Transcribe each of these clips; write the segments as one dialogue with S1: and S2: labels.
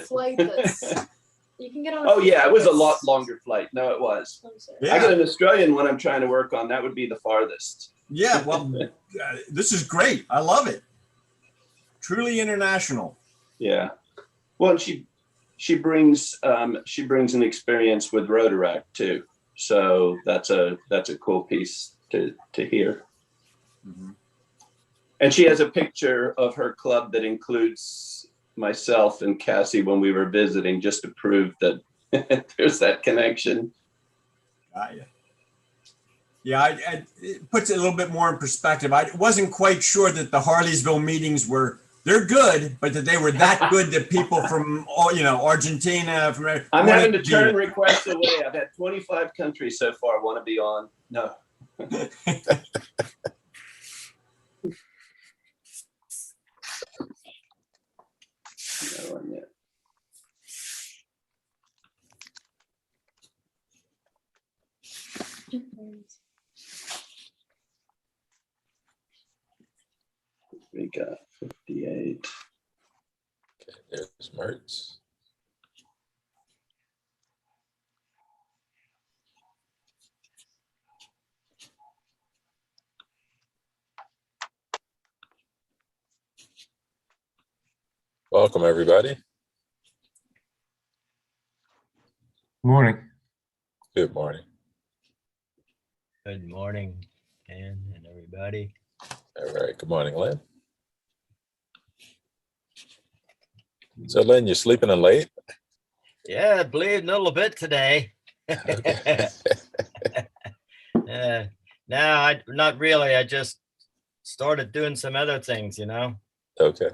S1: flight that's, you can get on.
S2: Oh yeah, it was a lot longer flight. No, it was.
S3: Yeah.
S2: I got an Australian one I'm trying to work on. That would be the farthest.
S3: Yeah, well, this is great. I love it. Truly international.
S2: Yeah. Well, and she brings an experience with Rotary too. So that's a cool piece to hear.
S3: Mm-hmm.
S2: And she has a picture of her club that includes myself and Cassie when we were visiting, just to prove that there's that connection.
S3: Yeah, it puts it a little bit more in perspective. I wasn't quite sure that the Harleysville meetings they're good, but that they were that good that people from Argentina.
S2: I'm having to turn requests away. I've had 25 countries so far want to be on. No. No one yet. We got 58.
S4: Okay, there's Mertz. Welcome, everybody.
S5: Morning.
S4: Good morning.
S6: Good morning, Dan and everybody.
S4: All right. Good morning, Lynn. So, Lynn, you're sleeping in late?
S6: Yeah, bleeding a little bit today.
S4: Okay.
S6: No, not really. I just started doing some other things,
S4: Okay.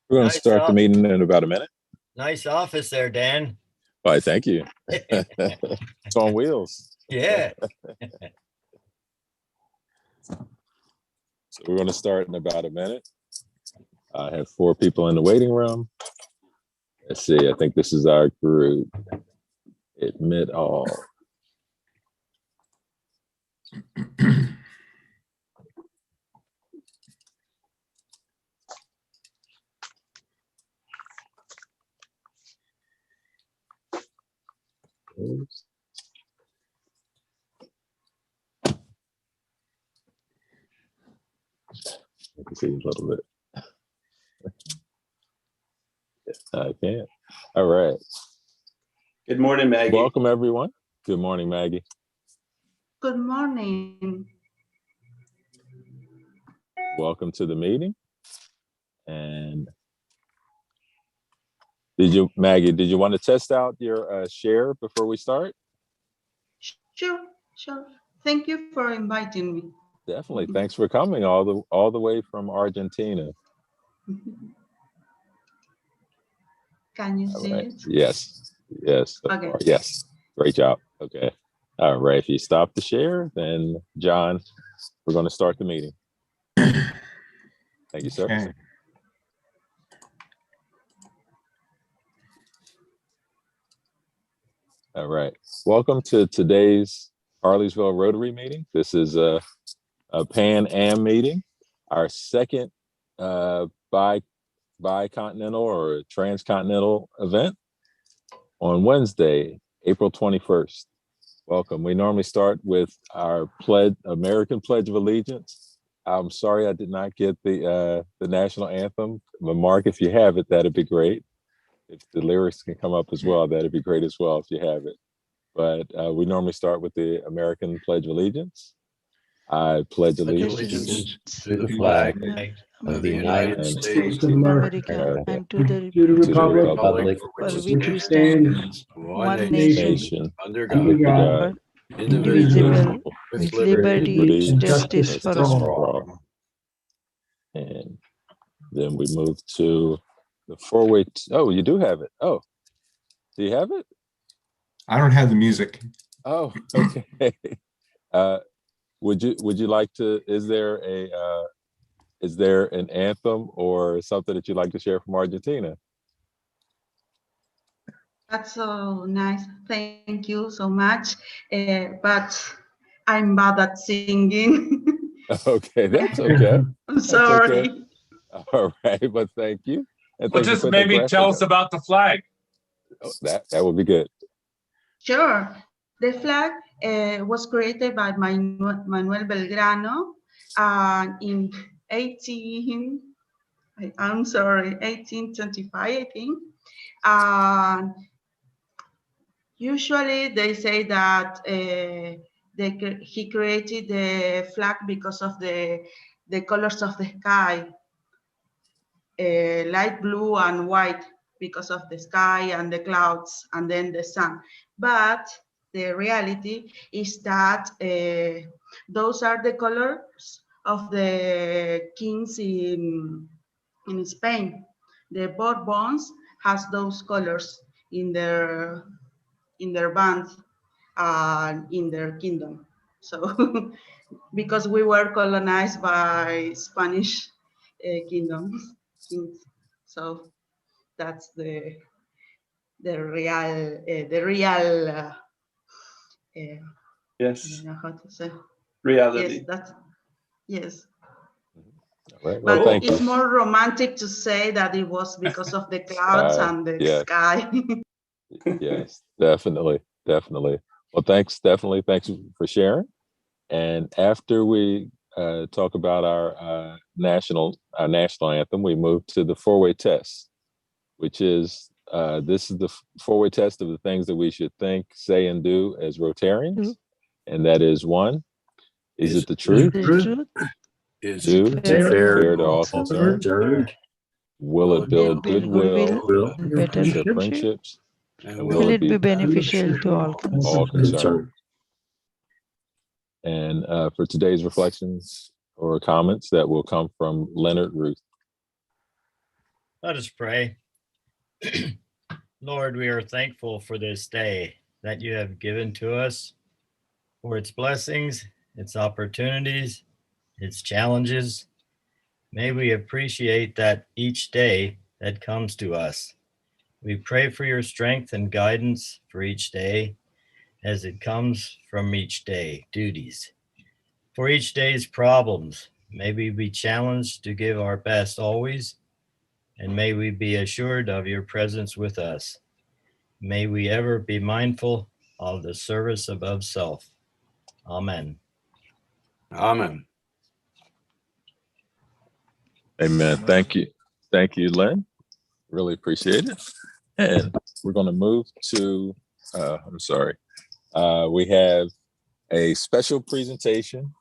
S4: We're going to start the meeting in about a minute.
S6: Nice office there, Dan.
S4: Why, thank you. It's on wheels.
S6: Yeah.
S4: So we're going to start in about a minute. I have 4 people in the waiting room. Let's see. I think this is our group. Admit all. Oops. I can see a little bit. I can't. All right.
S2: Good morning, Maggie.
S4: Welcome, everyone. Good morning, Maggie.
S7: Good morning.
S4: Welcome to the meeting. And Maggie, did you want to test out your share before we start?
S7: Sure. Thank you for inviting me.
S4: Definitely. Thanks for coming all the way from Argentina.
S7: Can you
S4: All
S7: see
S4: right.
S7: it?
S4: Yes.
S7: Okay.
S4: Yes. Great job. Okay. All right. If you stop the share, then John, we're going to start the meeting. Thank you, sir.
S5: Okay.
S4: All right. Welcome to today's Harleysville Rotary meeting. This is a Pan Am meeting, our second bicontinental or transcontinental event on Wednesday, April 21st. Welcome. We normally start with our American Pledge of Allegiance. I'm sorry I did not get the national anthem. Mark, if you have it, that'd be great. If the lyrics can come up as well, that'd be great as well if you have it. but we normally start with the American Pledge of Allegiance. I pledge allegiance
S8: to the flag of the United States of America
S9: and to the
S5: To the
S4: to the
S5: republic
S8: republic
S9: for
S8: for
S9: which
S8: which
S9: we
S8: it
S9: stand,
S8: stands,
S9: one
S8: nation,
S4: nation,
S8: under
S5: under
S8: God,
S5: God,
S8: indivisible,
S9: indivisible,
S8: with
S9: with
S8: liberty
S9: liberty and
S5: justice
S9: justice for
S5: for
S9: all.
S5: all.
S4: And then we move to the four-way. Oh, you do have it. Oh, do you have it?
S5: I don't have the music.
S4: Oh, okay. Would you like to? Is there an anthem or something that you'd like to share from Argentina?
S7: That's so nice. Thank you so much. But I'm bad at singing.
S4: Okay, that's okay.
S7: I'm sorry.
S4: okay. All right, but thank you. And
S10: Well,
S4: thank you
S10: just
S4: for the
S10: maybe
S4: graphic.
S10: tell us about the flag.
S4: Oh, that would be good.
S7: Sure. The flag was created by Manuel Belgrano in 1825, I think. Usually they say that he created the flag because of the colors of the sky, light blue and white because of the sky and the clouds and then the sun. But the reality is that those are the colors of the kings in Spain. The Bourbons has those colors in their bands and in their kingdom. So because we were colonized by Spanish kings. So that's the real I
S2: Yes,
S7: don't know how to say.
S2: reality.
S7: Yes, that's yes.
S4: All right.
S7: But
S4: Well, thank
S7: it's
S4: you.
S7: more romantic to say that it was because of the clouds and the
S4: Yes.
S7: sky.
S4: Yes, definitely. Well, thanks. Definitely. Thanks for sharing. And after we talk about our national anthem, we move to the four-way test, which is this is the four-way test of the things that we should think, say, and do as Rotarians. And that is one, is it the truth?
S9: The truth,
S8: is
S4: Two, fair to all concerned.
S8: concerned,
S4: Will it build goodwill
S9: and better
S4: and
S9: friendship?
S4: friendships?
S8: and
S4: And
S9: Will it be beneficial to all
S4: all
S9: concerned?
S4: concerned? And for today's reflections or comments, that will come from Leonard Ruth.
S6: Let us pray. Lord, we are thankful for this day that you have given to us, for its blessings, its opportunities, its challenges. May we appreciate that each day that comes to us. We pray for your strength and guidance for each day as it comes from each day duties. For each day's problems, may we be challenged to give our best always, and may we be assured of your presence with us. May we ever be mindful of the service above self. Amen.
S8: Amen.
S4: Amen. Thank you. Thank you, Len. Really appreciate it. And we're going to move to, we have a special presentation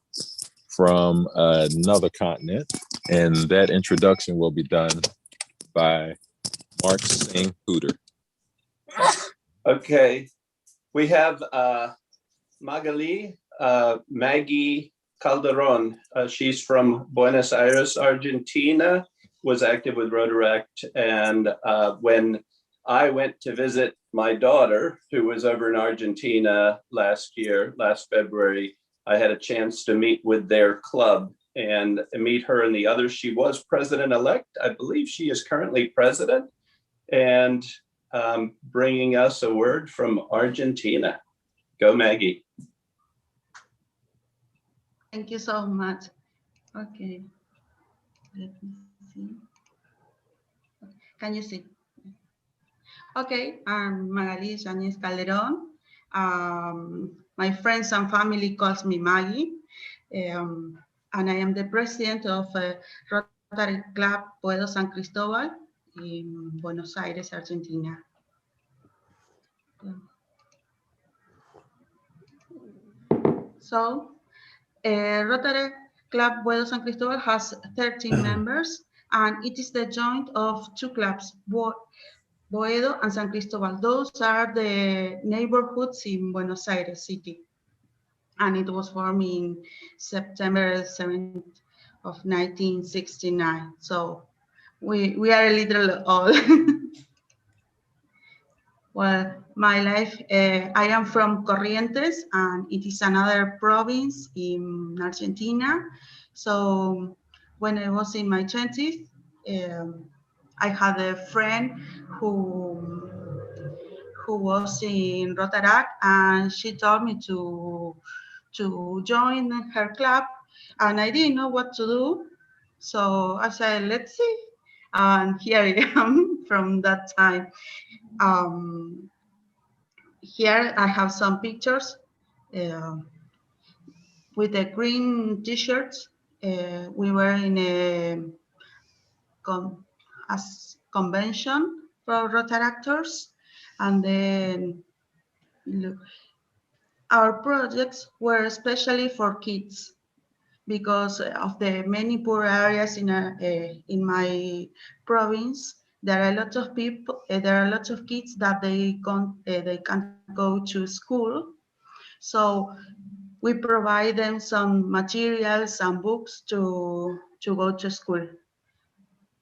S4: from another continent, and that introduction will be done by Mark Singh Hooter.
S2: Okay, we have Maggie Calderon. She's from Buenos Aires, Argentina, was active with Rotary. And when I went to visit my daughter, who was over in Argentina last February, I had a chance to meet with their club and meet her and the others. She was president-elect. I believe she is currently president, and bringing us a word from Argentina. Go, Maggie.
S7: Thank you so much. Okay. Let me see. Can you see? Okay, I'm Magali Yañez Calderon. My friends and family calls me Maggie. And I am the president of Rotary Club Puedo San Cristóbal in Buenos Aires, Argentina. So Rotary Club Boedo San Cristobal has 13 members, and it is the joint of two clubs, Boedo and San Cristobal. Those are the neighborhoods in Buenos Aires city. And it was formed in September 7th of 1969. So we are a little old. Well, my life, I am from Corrientes, and it is another province in Argentina. So when I was in my 20s, I had a friend who was in Rotary, and she told me to join her club, and I didn't know what to do. So I said, let's see. And here I am from that time. Here I have some pictures with the green t-shirts. We were in a convention for Rotaractors, and then look, our projects were especially for kids because of the many poor areas in my province. There are a lot of people. There are lots of kids that they can't go to school. So we provide them some materials and books to go to school.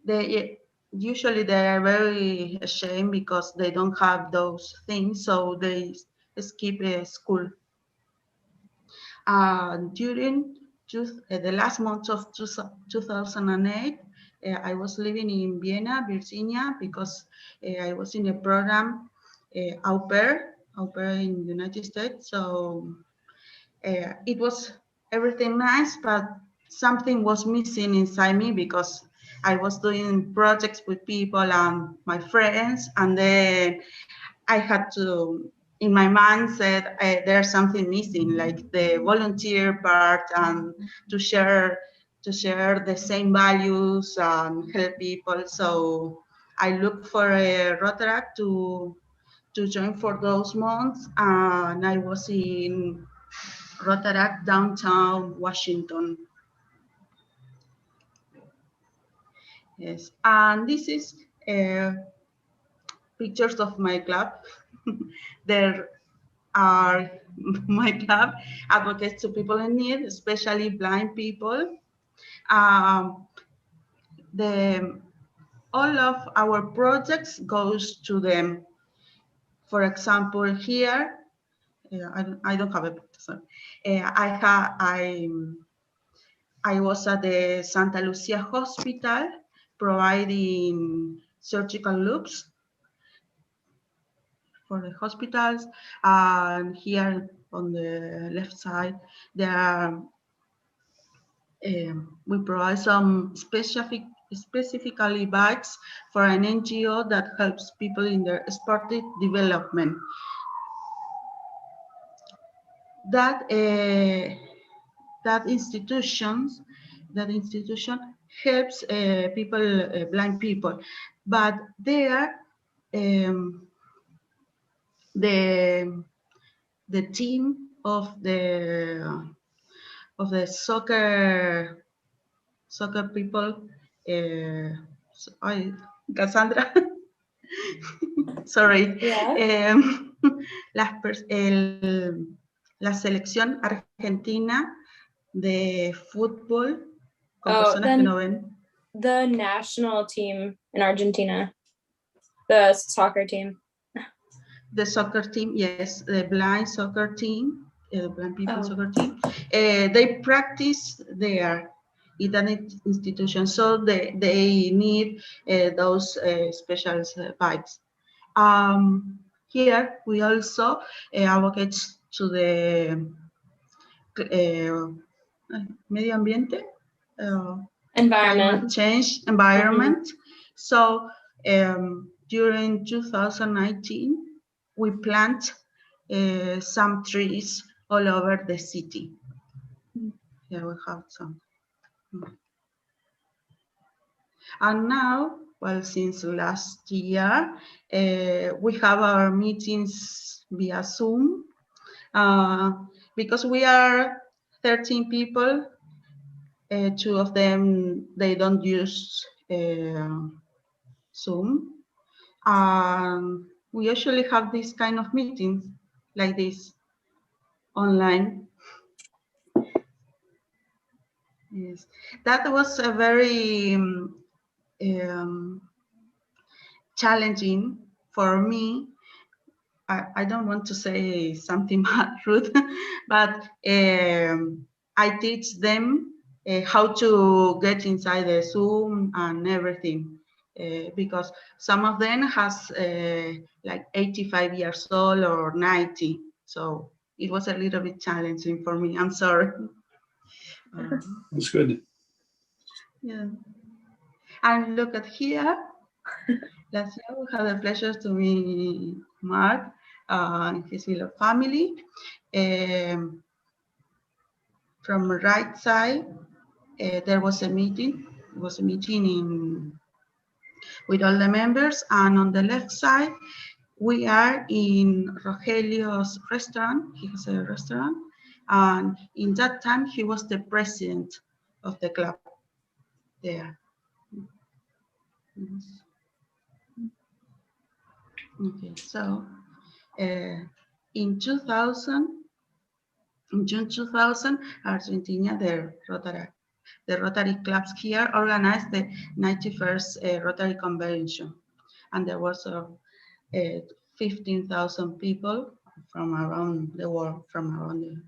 S7: They usually they are very ashamed because they don't have those things, so they skip school. During the last month of 2008, I was living in Vienna, Virginia, because I was in a program, au pair in the United States. So it was everything nice, but something was missing inside me because I was doing projects with people and my friends, and then I had to, in my mind said, there's something missing, like the volunteer part and to share the same values and help people. So I looked for a Rotary to join for those months, and I was in Rotary downtown Washington. Yes, and this is pictures of my club. There are my club advocates to people in need, especially blind people. All of our projects goes to them. For example, here, I don't have a picture. Sorry. I was at the Santa Lucia Hospital providing surgical loops for the hospitals. And here on the left side, there are, we provide some specifically bikes for an NGO that helps people in their sportive development. That institution helps people, blind people, but there the team of the soccer people, Cassandra, sorry,
S1: Yeah.
S7: La selección argentina de fútbol con
S1: Oh,
S7: personas que no ven.
S1: the national team in Argentina, the soccer team.
S7: The soccer team, yes, the blind soccer team, blind people soccer team. They practice there in an institution, so they need those special bikes. Here we also advocate to the medio ambiente, climate change, environment. So during 2019, we plant some trees all over the city. Here we have some. And now, well, since last year, we have our meetings via Zoom. because we are 13 people, two of them, they don't use Zoom. We usually have this kind of meetings like this online. Yes, that was a very challenging for me. I don't want to say something rude, but I teach them how to get inside the Zoom and everything, because some of them has like 85 years old or 90. So it was a little bit challenging for me. I'm sorry.
S2: That's good.
S7: Yeah. And look at here. Last year we had the pleasure to meet Mark and his little family. From the right side, there was a meeting. It was a meeting with all the members, and on the left side, we are in Rogelio's restaurant. He has a restaurant, and in that time, he was the president of the club there. Yes. Okay, so in 2000, in June 2000, Argentina, the Rotary clubs here organized the 91st Rotary Convention, and there was 15,000 people from around the world, from around the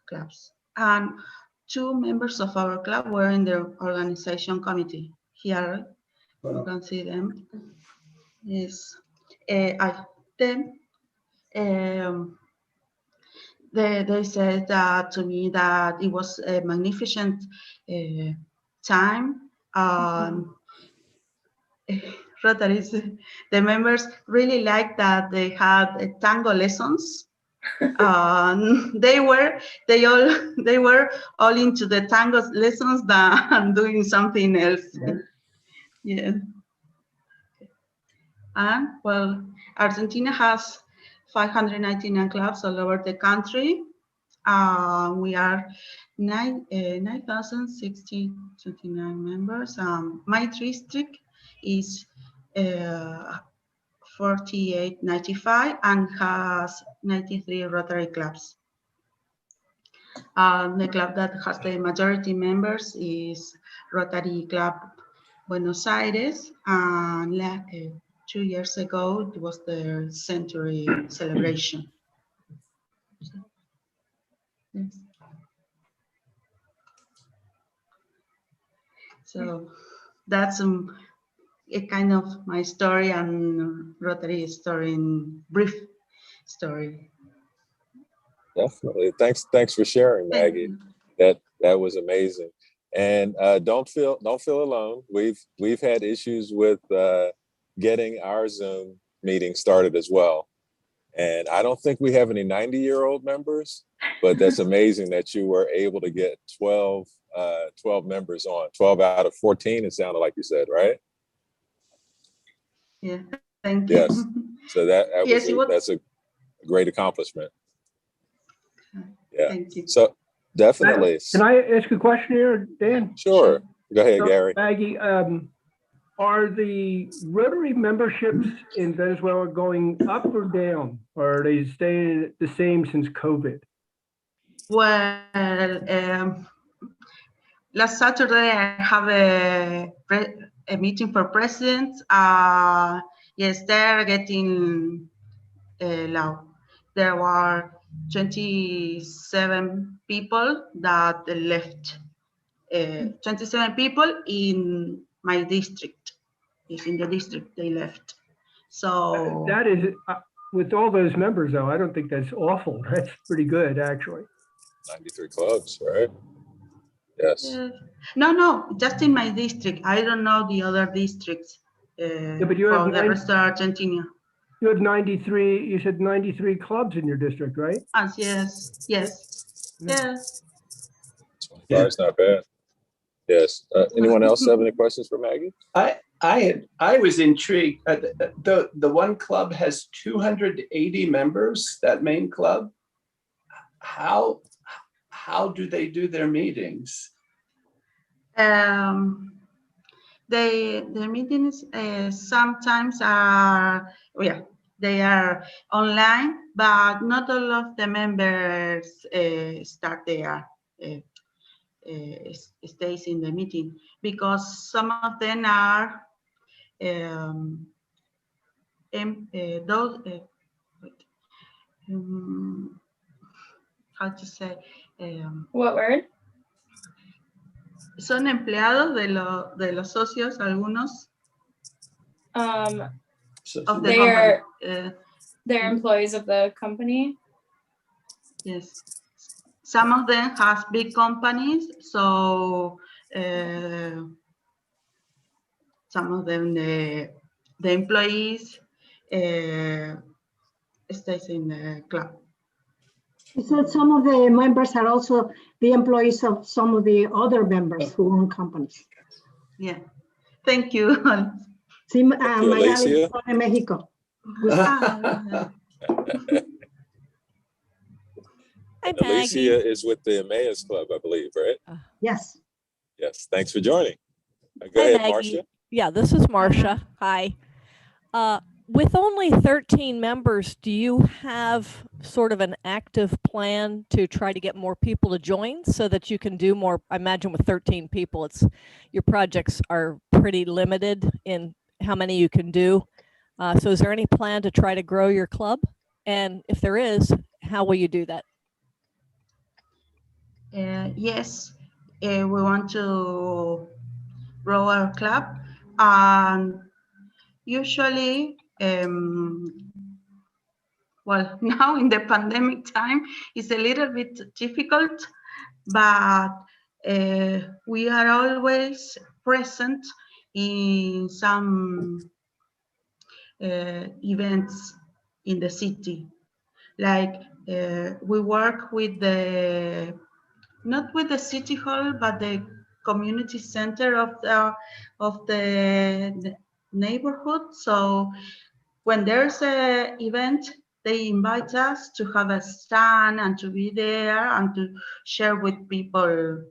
S7: clubs. And 2 members of our club were in the organization committee. Here, you can see them. Yes. They said to me that it was a magnificent time. Rotaries, the members really liked that they had tango lessons. They were all into the tango lessons than doing something else. Yeah. And well, Argentina has 599 clubs all over the country. We are 9,029 members. My district is 4895 and has 93 Rotary clubs. The club that has the majority members is Rotary Club Buenos Aires, and 2 years ago it was the century celebration. Yes. So that's a kind of my story and Rotary story in brief story.
S4: Definitely. Thanks for sharing, Maggie. That was amazing. And don't feel alone. We've had issues with getting our Zoom meeting started as well. And I don't think we have any 90-year-old members, but that's amazing that you were able to get 12 members on. 12 out of 14, it sounded like you said, right?
S7: Yeah, thank you.
S4: Yes. So that's a great accomplishment. Yeah.
S7: Thank you.
S4: So definitely.
S10: Can I ask a question here, Dan?
S4: Sure. Go ahead, Gary.
S10: Maggie, are the Rotary memberships in Venezuela going up or down, or are they staying the same since COVID?
S7: Well, last Saturday I have a meeting for presidents. Yes, they're getting low. There were 27 people that left. 27 people in my district. Is in the district they left. So
S10: that is, with all those members though, I don't think that's awful. That's pretty good, actually.
S4: 93 clubs, right? Yes.
S7: No, just in my district. I don't know the other districts.
S10: Yeah, but you have
S7: for the rest of Argentina.
S10: You have 93. You said 93 clubs in your district, right?
S7: Yes.
S10: Yeah.
S4: 25 is not bad. Yes. Anyone else have any questions for Maggie?
S2: I was intrigued. The one club has 280 members. That main club. How how do they do their meetings?
S7: The meetings sometimes are, they are online, but not all of the members start there, stays in the meeting, because some of them are those, how to say,
S1: What word?
S7: son empleados de los socios, algunos. Of the
S1: They're
S7: company.
S1: they're employees of the company.
S7: Yes. Some of them has big companies, so some of them the employees stays in the club.
S11: So some of the members are also the employees of some of the other members who own companies.
S7: Yeah. Thank you.
S11: Sí, Magali
S4: Alicia.
S11: de México.
S12: Hi,
S4: Alicia
S12: Maggie.
S4: is with the Emmaus Club, I believe, right?
S11: Yes.
S4: Yes. Thanks for joining. Go
S12: Hi,
S4: ahead,
S12: Maggie.
S4: Marcia.
S12: Yeah, this is Marcia. Hi. With only 13 members, do you have sort of an active plan to try to get more people to join so that you can do more? I imagine with 13 people, your projects are pretty limited in how many you can do. So is there any plan to try to grow your club? And if there is, how will you do that?
S7: Yes, we want to grow our club, and usually, well, now in the pandemic time, it's a little bit difficult, but we are always present in some events in the city. Like we work with not with the city hall, but the community center of the neighborhood. So when there's an event, they invite us to have a stand and to be there and to share with people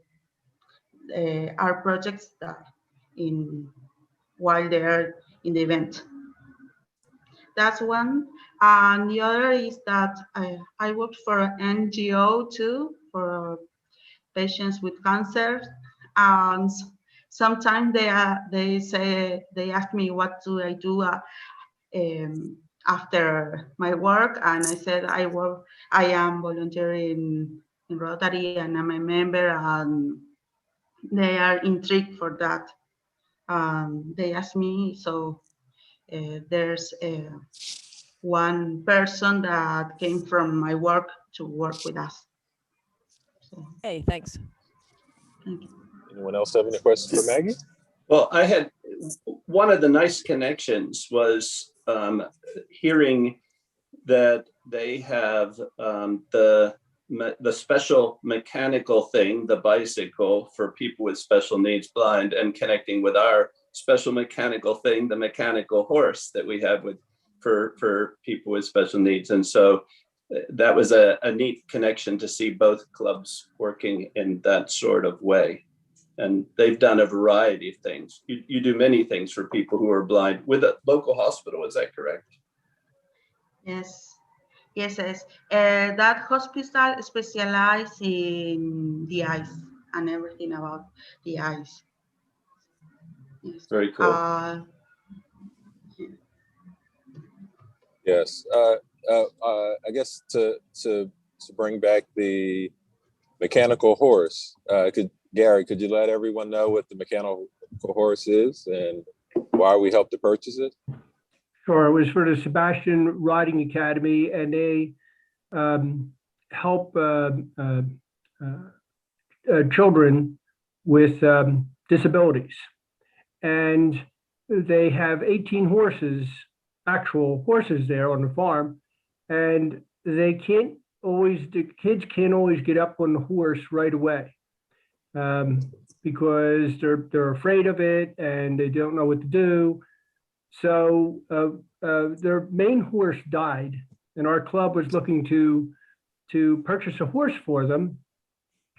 S7: our projects while they're in the event. That's one. And the other is that I worked for an NGO too, for patients with cancer. And sometimes they ask me what do I do after my work, and I said I am volunteering in Rotary and I'm a member, and they are intrigued for that. They asked me, so there's one person that came from my work to work with us. So,
S12: hey, thanks.
S7: Thank you.
S4: Anyone else have any questions for Maggie?
S2: Well, I had one of the nice connections was hearing that they have the special mechanical thing, the bicycle for people with special needs, blind, and connecting with our special mechanical thing, the mechanical horse that we have for people with special needs. And so that was a neat connection to see both clubs working in that sort of way. And they've done a variety of things. You do many things for people who are blind with a local hospital, is that correct?
S7: Yes. That hospital specializes in the eyes and everything about the eyes. Yes.
S2: Very cool.
S4: Yes. I guess to bring back the mechanical horse, Gary, could you let everyone know what the mechanical horse is and why we helped to purchase it?
S10: Sure, it was for the Sebastian Riding Academy, and they help children with disabilities. And they have 18 horses, actual horses there on the farm, and the kids can't always get up on the horse right away because they're afraid of it and they don't know what to do. So their main horse died, and our club was looking to purchase a horse for them.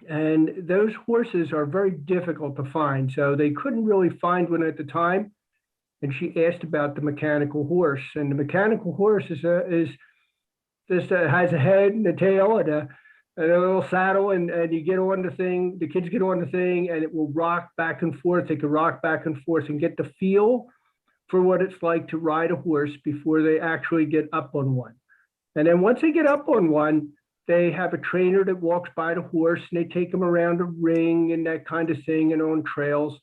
S10: And those horses are very difficult to find. So they couldn't really find one at the time. And she asked about the mechanical horse. And the mechanical horse has a head and a tail and a little saddle, and you get on the thing, the kids get on the thing, and it will rock back and forth. They can rock back and forth and get the feel for what it's like to ride a horse before they actually get up on one. And then once they get up on one, they have a trainer that walks by the horse and they take them around a ring and that kind of thing and on trails.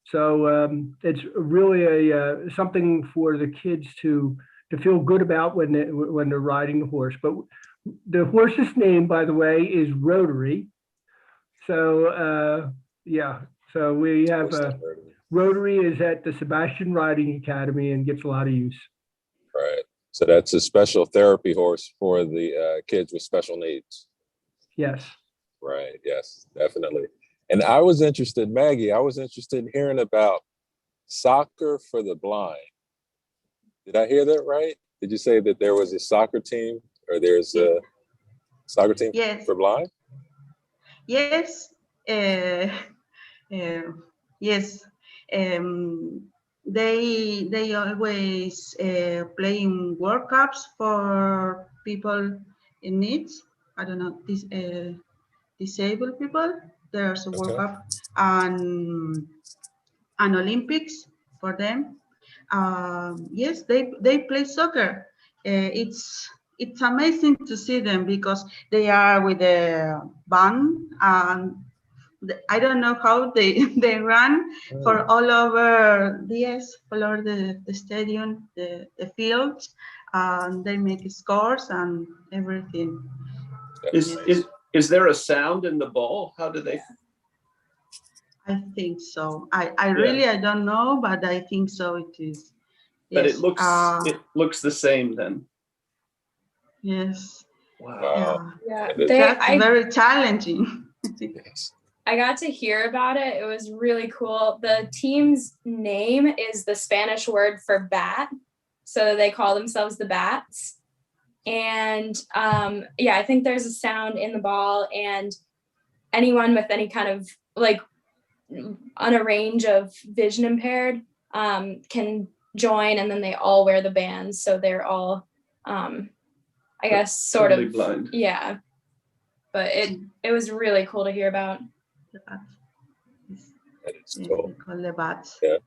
S10: So it's really something for the kids to feel good about when they're riding the horse. But the horse's name, by the way, is Rotary. So yeah, so we have Rotary is at the Sebastian Riding Academy and gets a lot of use.
S4: Right. So that's a special therapy horse for the kids with special needs.
S10: Yes.
S4: Right. Yes, definitely. And I was interested, Maggie, I was interested in hearing about soccer for the blind. Did I hear that right? Did you say that there was a soccer team, or there's a soccer team
S7: Yes.
S4: for blind?
S7: Yes. Yes. They always playing World Cups for people in needs. I don't know, this disabled people. There's a World Cup and Olympics for them. Yes, they play soccer. It's amazing to see them because they are with a band, and I don't know how they run for all over all over the stadium, the fields, and they make scores and everything.
S2: Is there a sound in the ball? How do they?
S7: I think so. I really I don't know, but I think so. It is.
S2: But
S7: Yes.
S2: it looks the same then.
S7: Yes.
S2: Wow.
S1: Yeah,
S7: That's very challenging.
S1: I got to hear about it. It was really cool. The team's name is the Spanish word for bat. So they call themselves the Bats. And yeah, I think there's a sound in the ball, and anyone with any kind of like on a range of vision impaired can join, and then they all wear the bands. So they're all, I guess, sort
S2: totally
S1: of
S2: blind.
S1: Yeah. But it was really cool to hear about.
S4: That is cool.
S7: Call the Bats.
S4: Yeah.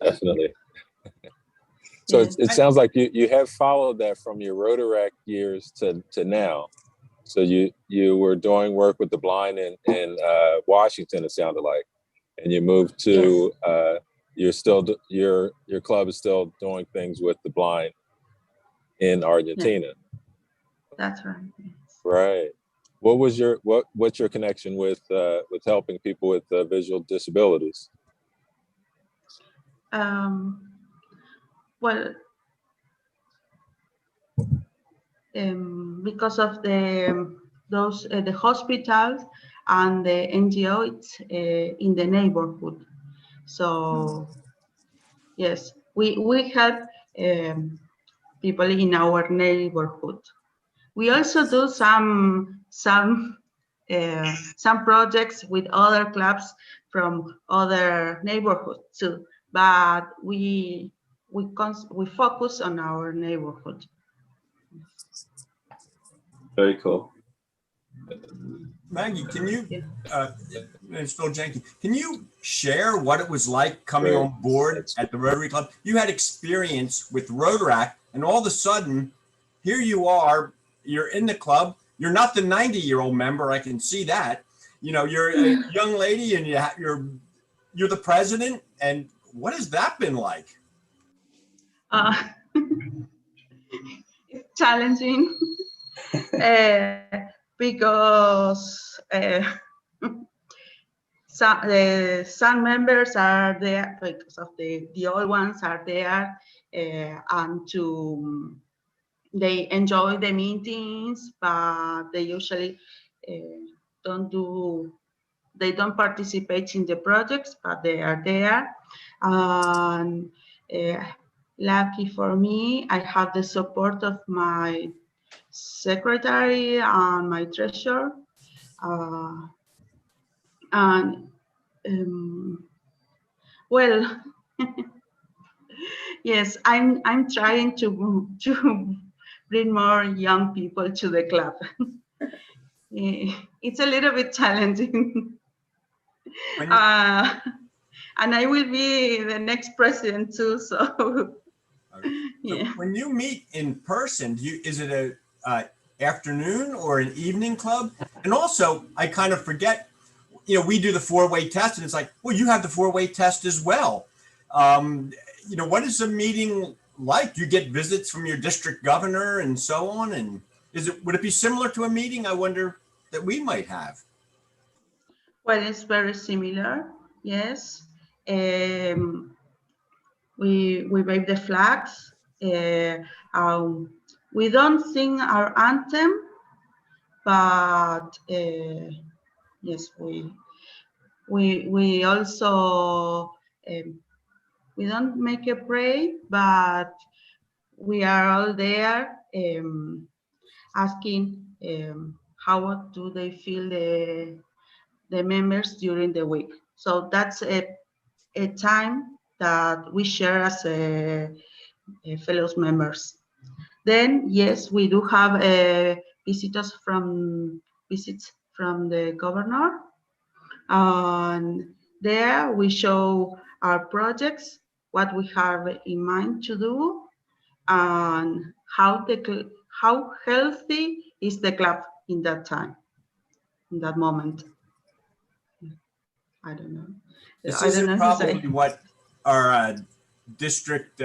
S4: Definitely. So it sounds like you have followed that from your Rotaract years to now. So you were doing work with the blind in Washington, it sounded like, and you moved to your club is still doing things with the blind in Argentina.
S7: That's right.
S4: Right. What's your connection with helping people with visual disabilities?
S7: Well, because of the hospitals and the NGO, it's in the neighborhood. So yes, we help people in our neighborhood. We also do some projects with other clubs from other neighborhoods too, but we focus on our neighborhood.
S2: Very cool.
S3: Maggie, can you, it's Phil Jenkins, can you share what it was like coming on board at the Rotary Club? You had experience with Rotaract, and all of a sudden, here you are, you're in the club. You're not the 90-year-old member, I can see that. You know, you're a young lady and you're the president. And what has that been like?
S7: It's challenging because some members are there because of the old ones are there, and they enjoy the meetings, but they usually they don't participate in the projects, but they are there. And lucky for me, I have the support of my secretary and my treasurer, And well, yes, I'm trying to bring more young people to the club. It's a little bit challenging. And I will be the next president too, so yeah.
S3: When you meet in person, is it a afternoon or an evening club? And also, I kind of forget, we do the 4-way test, and it's like, well, you have the 4-way test as well. What is a meeting like? You get visits from your district governor and so on, and would it be similar to a meeting, I wonder, that we might have?
S7: Well, it's very similar, yes. We wave the flags. We don't sing our anthem, but yes, we also we don't make a prayer, but we are all there asking how do they feel the members during the week. So that's a time that we share as fellow members. Then yes, we do have visits from the governor, and there we show our projects, what we have in mind to do, and how healthy is the club in that time, in that moment. I don't know.
S3: This isn't probably what our district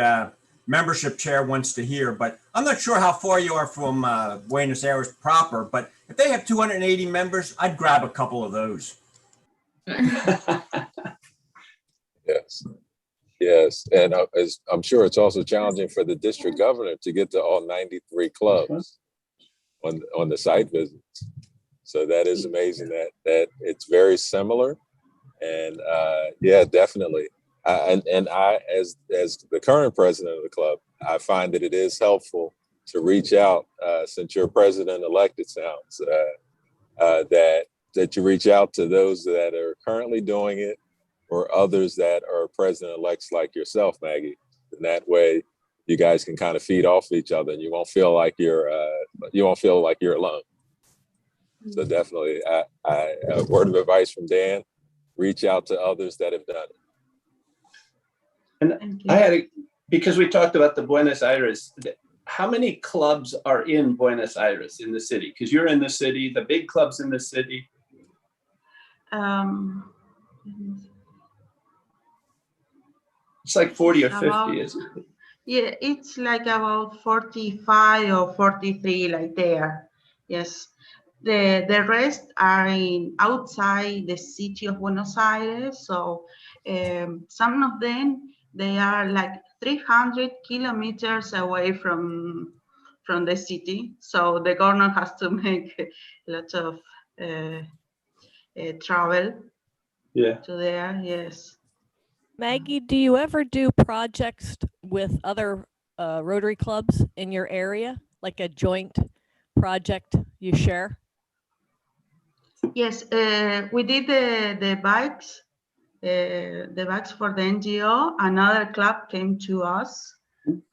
S3: membership chair wants to hear, but I'm not sure how far you are from Buenos Aires proper, but if they have 280 members, I'd grab a couple of those.
S4: Yes. And I'm sure it's also challenging for the district governor to get to all 93 clubs on the site visits. So that is amazing that it's very similar. And yeah, definitely. And I, as the current president of the club, I find that it is helpful to reach out, since you're president-elect, it sounds, that you reach out to those that are currently doing it, or others that are president-elects like yourself, Maggie. And that way, you guys can kind of feed off each other, and you won't feel like you're alone. So definitely, a word of advice from Dan: reach out to others that have done it.
S2: And I had because we talked about the Buenos Aires. How many clubs are in Buenos Aires in the city? Because you're in the city, the big clubs in the city. It's like 40 or 50, isn't it?
S7: Yeah, it's like about 45 or 43, like there. Yes. The rest are outside the city of Buenos Aires. So some of them, they are like 300 kilometers away from the city. So the governor has to make a lot of travel to there. Yes.
S12: Maggie, do you ever do projects with other Rotary clubs in your area, like a joint project you share?
S7: Yes, we did the bikes for the NGO. Another club came to us,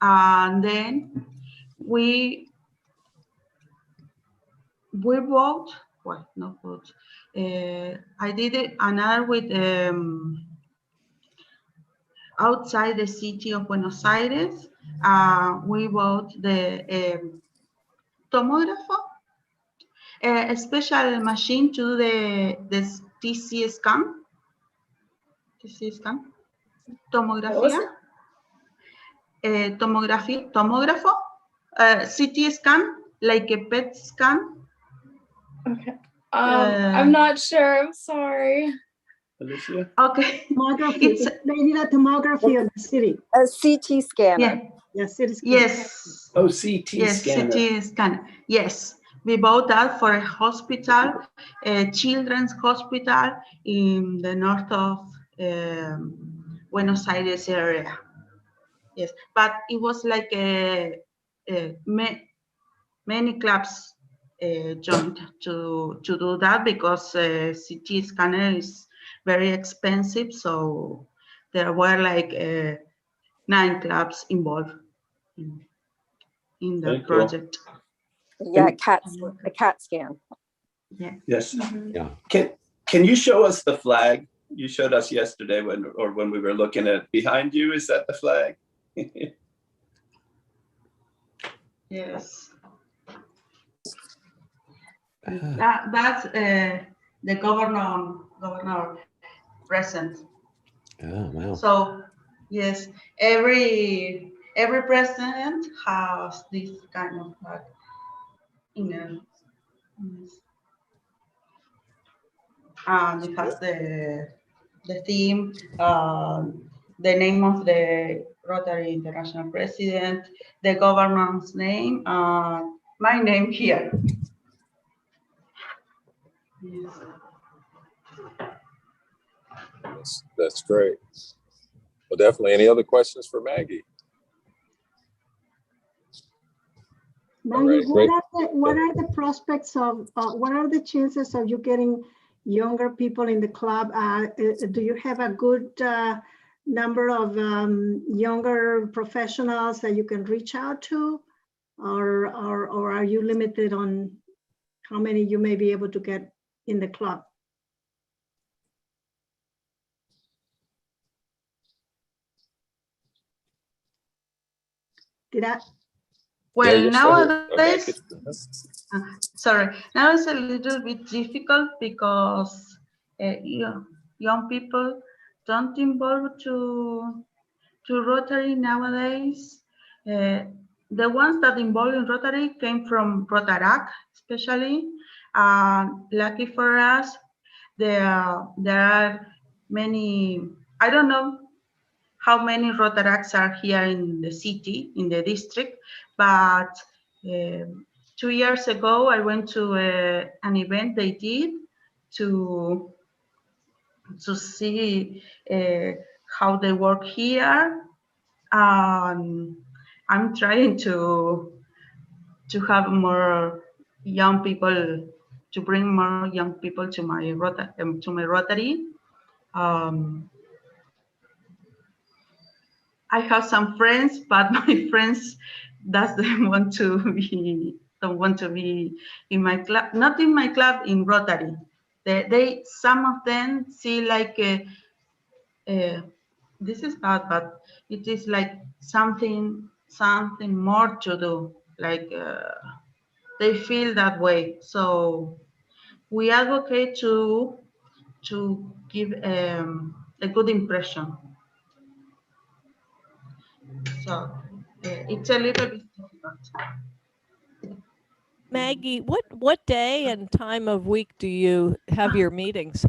S7: and then we bought. Well, not bought. I did it another with outside the city of Buenos Aires. We bought the tomograph. A special machine to do the TC scan. TC scan. Tomografía. Tomógrafo. CT scan, like a PET scan.
S1: Okay. I'm not sure. I'm sorry.
S2: Alicia?
S7: Okay.
S11: They need a tomography of the city.
S13: A CT scanner.
S11: Yeah, CT scanner.
S7: Yes.
S2: Oh, CT scanner.
S7: CT scanner. Yes. We bought that for a hospital, a children's hospital in the north of Buenos Aires area. Yes, but it was like many clubs joined to do that because CT scanner is very expensive. So there were like 9 clubs involved in the
S2: Very cool.
S7: project.
S13: Yeah, a CAT scan.
S7: Yeah.
S2: Yes.
S8: Yeah.
S2: Can you show us the flag? You showed us yesterday when we were looking at behind you. Is that the flag?
S7: Yes. That's the governor present.
S8: Oh, wow.
S7: So yes, every president has this kind of flag. Yes. And it has the theme, the name of the Rotary International President, the governor's name, my name here. Yes.
S4: That's great. Well, definitely. Any other questions for Maggie?
S11: Maggie,
S4: Great.
S11: what are the prospects of, what are the chances of you getting younger people in the club? Do you have a good number of younger professionals that you can reach out to? Or are you limited on how many you may be able to get in the club? Did I?
S7: Well,
S4: Yeah,
S7: nowadays, sorry, now it's a little bit difficult because young people don't involve to Rotary nowadays. The ones that involved in Rotary came from Rotarac, especially. Lucky for us, there are many, I don't know how many Rotaracs are here in the city, in the district, but 2 years ago, I went to an event they did to see how they work here. I'm trying to have more young people, to bring more young people to my Rotary. I have some friends, but my friends don't want to be in my club, not in my club, in Rotary. Some of them see like this is bad, but it is like something more to do. Like they feel that way. So we advocate to give a good impression. So it's a little bit difficult.
S12: Maggie, what day and time of week do you have your meetings?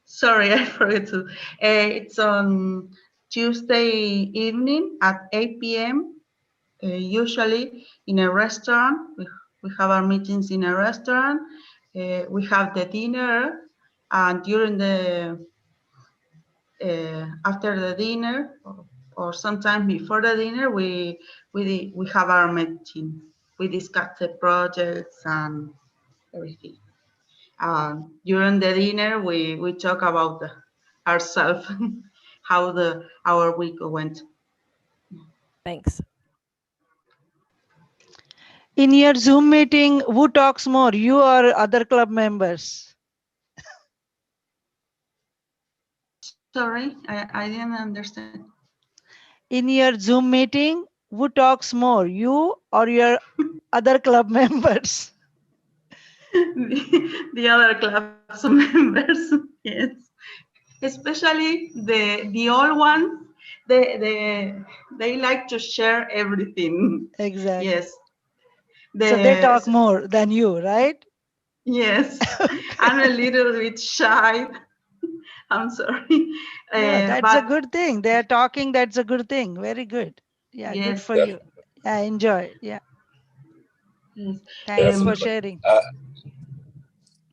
S7: Sorry, I forgot to. It's on Tuesday evening at 8 p.m. Usually in a restaurant. We have our meetings in a restaurant. We have the dinner, and during the after the dinner or sometime before the dinner, we have our meeting. We discuss the projects and everything. During the dinner, we talk about ourselves, how our week went.
S12: Thanks.
S14: In your Zoom meeting, who talks more, you or other club members?
S7: Sorry, I didn't understand.
S14: In your Zoom meeting, who talks more, you or your other club members?
S7: The other clubs members, yes. Especially the old ones, they like to share everything.
S14: Exactly.
S7: Yes.
S14: So they talk more than you, right?
S7: Yes. I'm a little bit shy. I'm sorry.
S14: No, that's a good thing. They're talking, that's a good thing. Very good. Yeah,
S7: yes.
S14: good for you. Yeah, enjoy. Yeah.
S7: Yes.
S14: Thanks for sharing.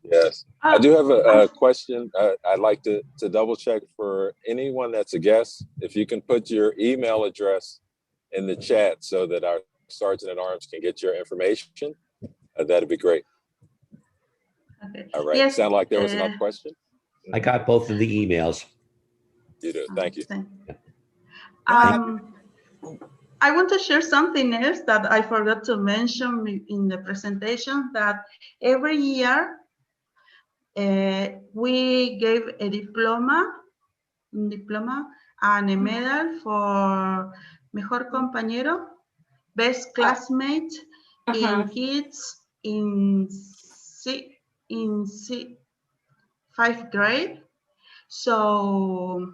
S4: Yes. I do have a question. I'd like to double check for anyone that's a guest. If you can put your email address in the chat so that our Sergeant at Arms can get your information. That'd be great.
S7: Okay.
S4: All right.
S7: Yes,
S4: Sound like there was another question?
S8: I got both of the emails.
S4: You do. Thank you.
S7: I want to share something else that I forgot to mention in the presentation, that every year we gave a diploma and a medal for Mejor Compañero, Best Classmate in kids in 5th grade. So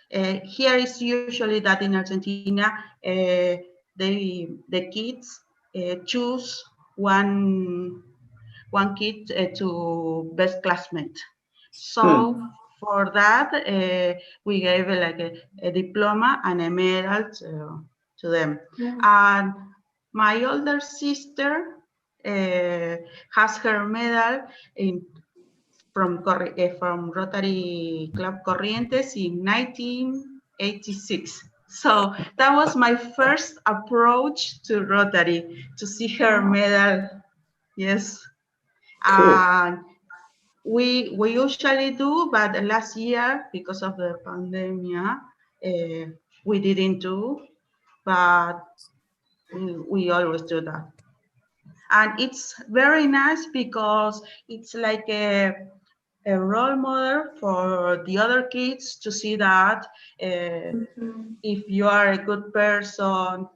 S7: here is usually that in Argentina, the kids choose one kid to best classmate. So for that, we gave like a diploma and a medal to them. And my older sister has her medal from Rotary Club Corrientes in 1986. So that was my first approach to Rotary, to see her medal. Yes.
S2: Cool.
S7: And we usually do, but last year, because of the pandemic, we didn't do, but we always do that. And it's very nice because it's like a role model for the other kids to see that if you are a good person,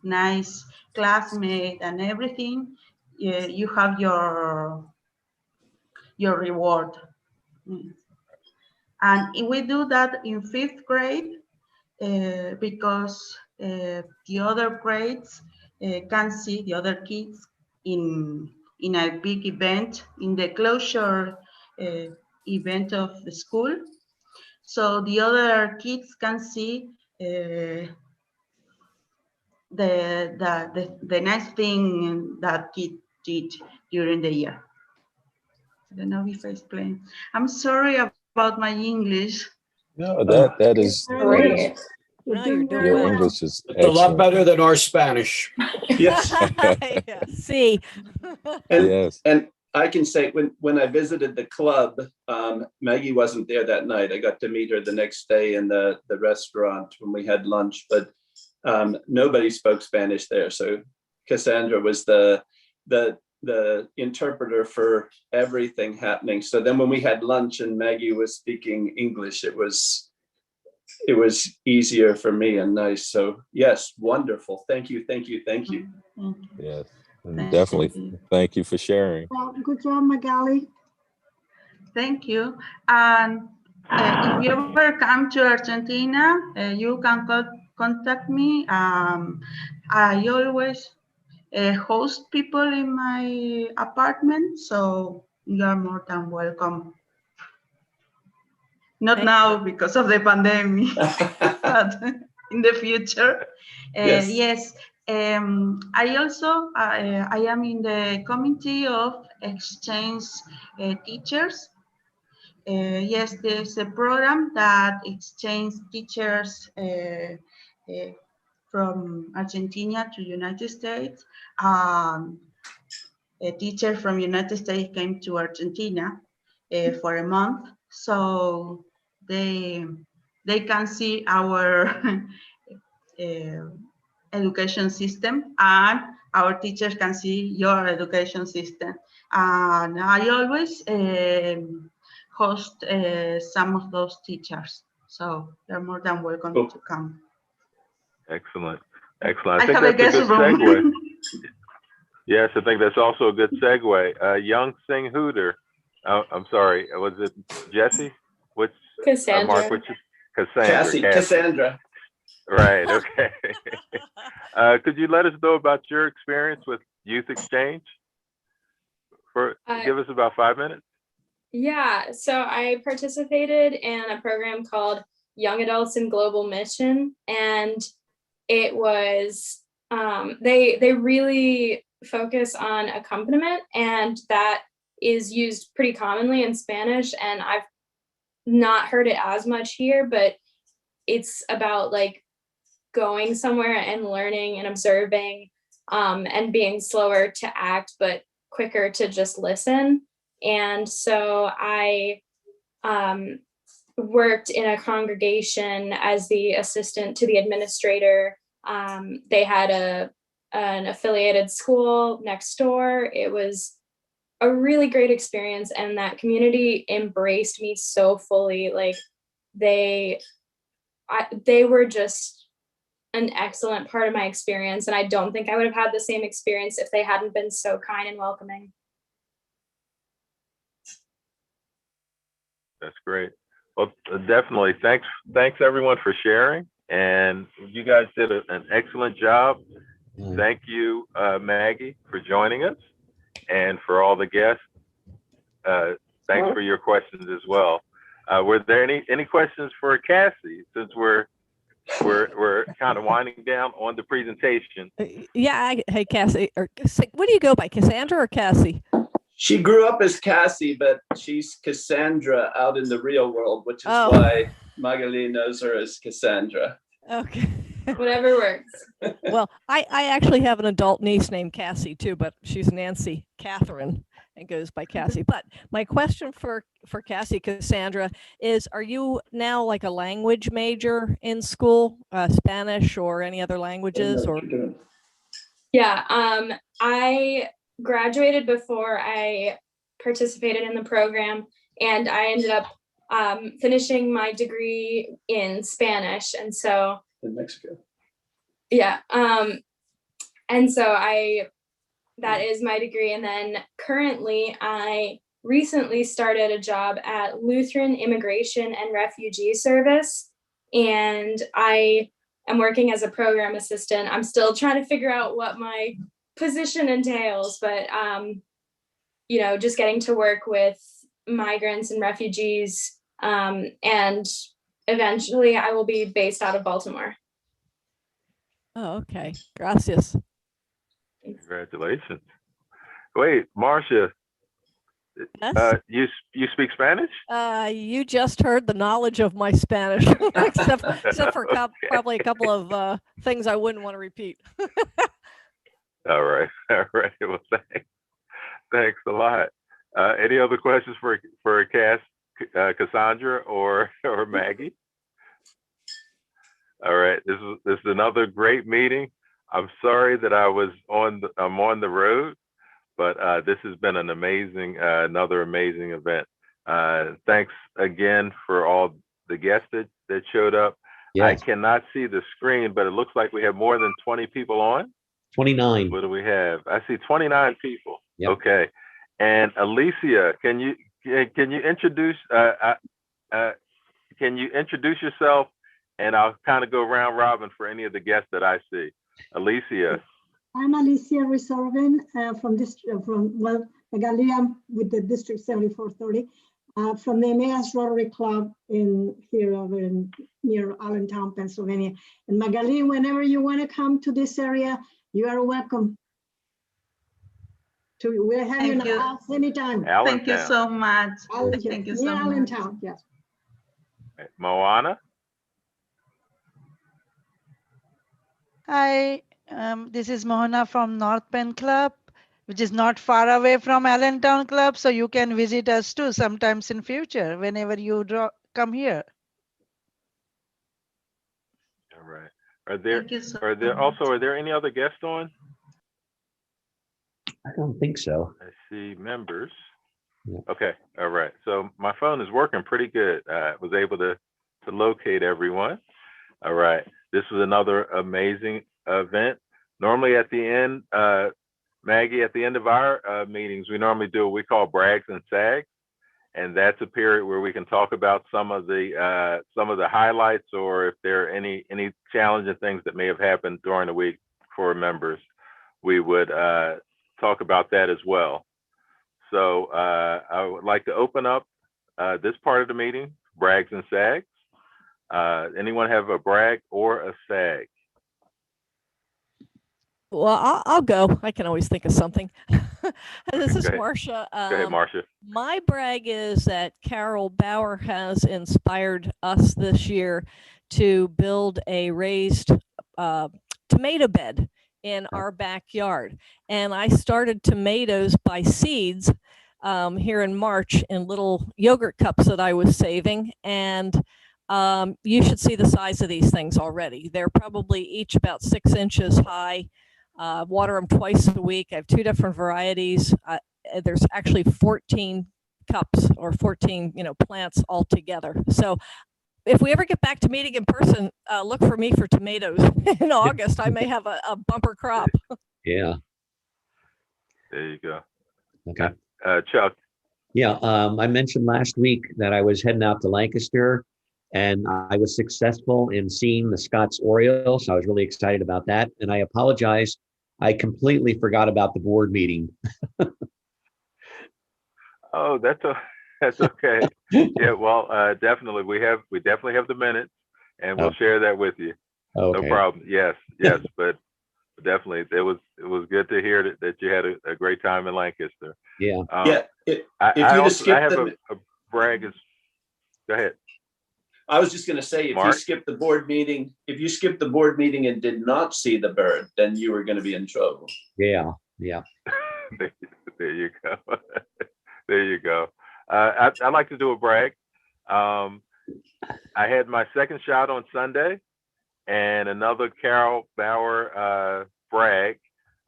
S7: nice classmate and everything, you have your reward. And we do that in 5th grade because the other grades can see the other kids in a big event, in the closure event of the school. So the other kids can see the nice thing that kid did during the year. I don't know if I explained. I'm sorry about my English.
S4: No, that is
S1: Great.
S4: your English is
S15: It's a lot better than our Spanish.
S2: Yes.
S12: See.
S4: Yes.
S2: And I can say when I visited the club, Maggie wasn't there that night. I got to meet her the next day in the restaurant when we had lunch, but nobody spoke Spanish there. So Cassandra was the interpreter for everything happening. So then when we had lunch and Maggie was speaking English, it was easier for me and nice. So yes, wonderful. Thank you.
S4: Yes, and definitely. Thank you for sharing.
S11: Well, good job, Magali.
S7: Thank you. And if you ever come to Argentina, you can contact me. I always host people in my apartment, so you are more than welcome. Not now because of the pandemic, but in the future. Yes. I also I am in the committee of exchange teachers. Yes, there's a program that exchanges teachers from Argentina to United States. A teacher from United States came to Argentina for a month, so they can see our education system, and our teachers can see your education system. And I always host some of those teachers, so they're more than welcome to come.
S4: Excellent. I think
S7: have a
S4: that's a
S7: guest
S4: good
S7: room.
S4: segue. Yes, I think that's also a good segue. Young Sing Hooter. I'm sorry, was it Jesse? Which
S1: Cassandra.
S4: Mark? Which Cassandra?
S2: Cassandra.
S4: Right. Okay. Could you let us know about your experience with youth exchange? Give us about 5 minutes.
S1: Yeah, so I participated in a program called Young Adults in Global Mission, and it was they really focus on accompaniment, and that is used pretty commonly in Spanish, and I've not heard it as much here, but it's about like going somewhere and learning and observing and being slower to act, but quicker to just listen. And so I worked in a congregation as the assistant to the administrator. They had an affiliated school next door. It was a really great experience, and that community embraced me so fully. Like they were just an excellent part of my experience, and I don't think I would have had the same experience if they hadn't been so kind and welcoming.
S4: That's great. Well, definitely. Thanks everyone for sharing. And you guys did an excellent job. Thank you, Maggie, for joining us, and for all the guests. Thanks for your questions as well. Were there any questions for Cassie, since we're kind of winding down on the presentation?
S12: Yeah. Hey, Cassie, or what do you go by, Cassandra or Cassie?
S2: She grew up as Cassie, but she's Cassandra out in the real world, which is why Magali knows her as Cassandra.
S12: Okay.
S1: Whatever works.
S12: Well, I actually have an adult niece named Cassie too, but she's Nancy Catherine and goes by Cassie. But my question for Cassie, Cassandra, is, are you now like a language major in school, Spanish or any other languages? Or
S1: Yeah, I graduated before I participated in the program, and I ended up finishing my degree in Spanish. And so
S2: in Mexico.
S1: Yeah. And so that is my degree. And then currently I recently started a job at Lutheran Immigration and Refugee Service, and I am working as a program assistant. I'm still trying to figure out what my position entails, but just getting to work with migrants and refugees, and eventually I will be based out of Baltimore.
S12: Oh, okay. Gracias.
S4: Congratulations. Wait, Marcia,
S12: Yes?
S4: you speak Spanish?
S12: You just heard the knowledge of my Spanish, except for probably a couple of things I wouldn't want to repeat.
S4: All right. Well, thanks a lot. Any other questions for Cassandra or Maggie? All right. This is another great meeting. I'm sorry that I'm on the road, but this has been an another amazing event. Thanks again for all the guests that showed up. Yes. I cannot see the screen, but it looks like we have more than 20 people on.
S16: 29.
S4: What do we have? I see 29 people.
S16: Yep.
S4: Okay. And Alicia, can you introduce yourself, and I'll kind of go round robin for any of the guests that I see. Alicia.
S11: I'm Alicia Resorven Magali, I'm with the District 7430, from the Emmaus Rotary Club near Allentown, Pennsylvania. And Magali, whenever you want to come to this area, you are welcome. We're having a house anytime.
S4: Allentown.
S7: Thank you so much.
S11: Thank you so much. Allentown, yes.
S4: Moana.
S14: Hi, this is Mohana from North Penn Club, which is not far away from Allentown Club. So you can visit us too sometimes in future, whenever you come here.
S4: All right. Are there any other guests on?
S16: I don't think so.
S4: I see members.
S16: Yeah.
S4: Okay. All right. So my phone is working pretty good. I was able to locate everyone. All right. This was another amazing event. Normally at the end, Maggie, at the end of our meetings, we normally do what we call brags and sags. And that's a period where we can talk about some of the highlights, or if there are any challenging things that may have happened during the week for members, we would talk about that as well. So I would like to open up this part of the meeting, brags and sags. Anyone have a brag or a sag?
S12: Well, I'll go. I can always think of something. This is
S4: Okay.
S12: Marcia.
S4: Go ahead, Marcia.
S12: My brag is that Carol Bauer has inspired us this year to build a raised tomato bed in our backyard. And I started tomatoes by seeds here in March in little yogurt cups that I was saving. And you should see the size of these things already. They're probably each about 6 inches high. Water them twice a week. I have 2 different varieties. There's actually 14 cups or 14, plants altogether. So if we ever get back to meeting in person, look for me for tomatoes in August. I may have a bumper crop.
S16: Yeah.
S4: There you go.
S16: Okay.
S4: Chuck.
S16: Yeah. I mentioned last week that I was heading out to Lancaster and I was successful in seeing the Scots Orioles. So I was really excited about that. And I apologize. I completely forgot about the board meeting.
S4: Oh, that's okay. Yeah, well, definitely. We definitely have the minutes, and we'll share that with you.
S16: Okay.
S4: No problem. Yes, but definitely, it was good to hear that you had a great time in Lancaster.
S16: Yeah.
S4: I have a brag. Go ahead.
S2: I was just going to say, if you skipped the board meeting, and did not see the bird, then you were going to be in trouble.
S16: Yeah.
S4: There you go. There you go. I'd like to do a brag. I had my second shot on Sunday, and another Carol Bauer brag.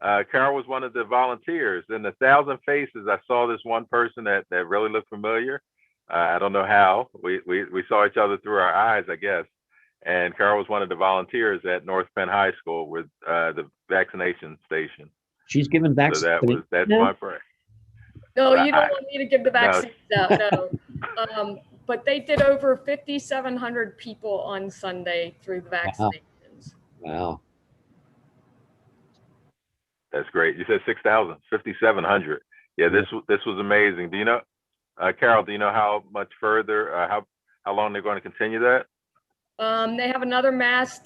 S4: Carol was one of the volunteers. In the 1,000 faces, I saw this one person that really looked familiar. I don't know how. We saw each other through our eyes, I guess. And Carol was one of the volunteers at North Penn High School with the vaccination station.
S16: She's given vaccine.
S4: So that's my brag.
S17: No, you don't want me to give the vaccines out, no. But they did over 5,700 people on Sunday through the vaccinations.
S16: Wow.
S4: That's great. You said 6,000, 5,700. Yeah, this was amazing. Do you know, Carol, do you know how much further, how long they're going to continue that?
S17: They have another mass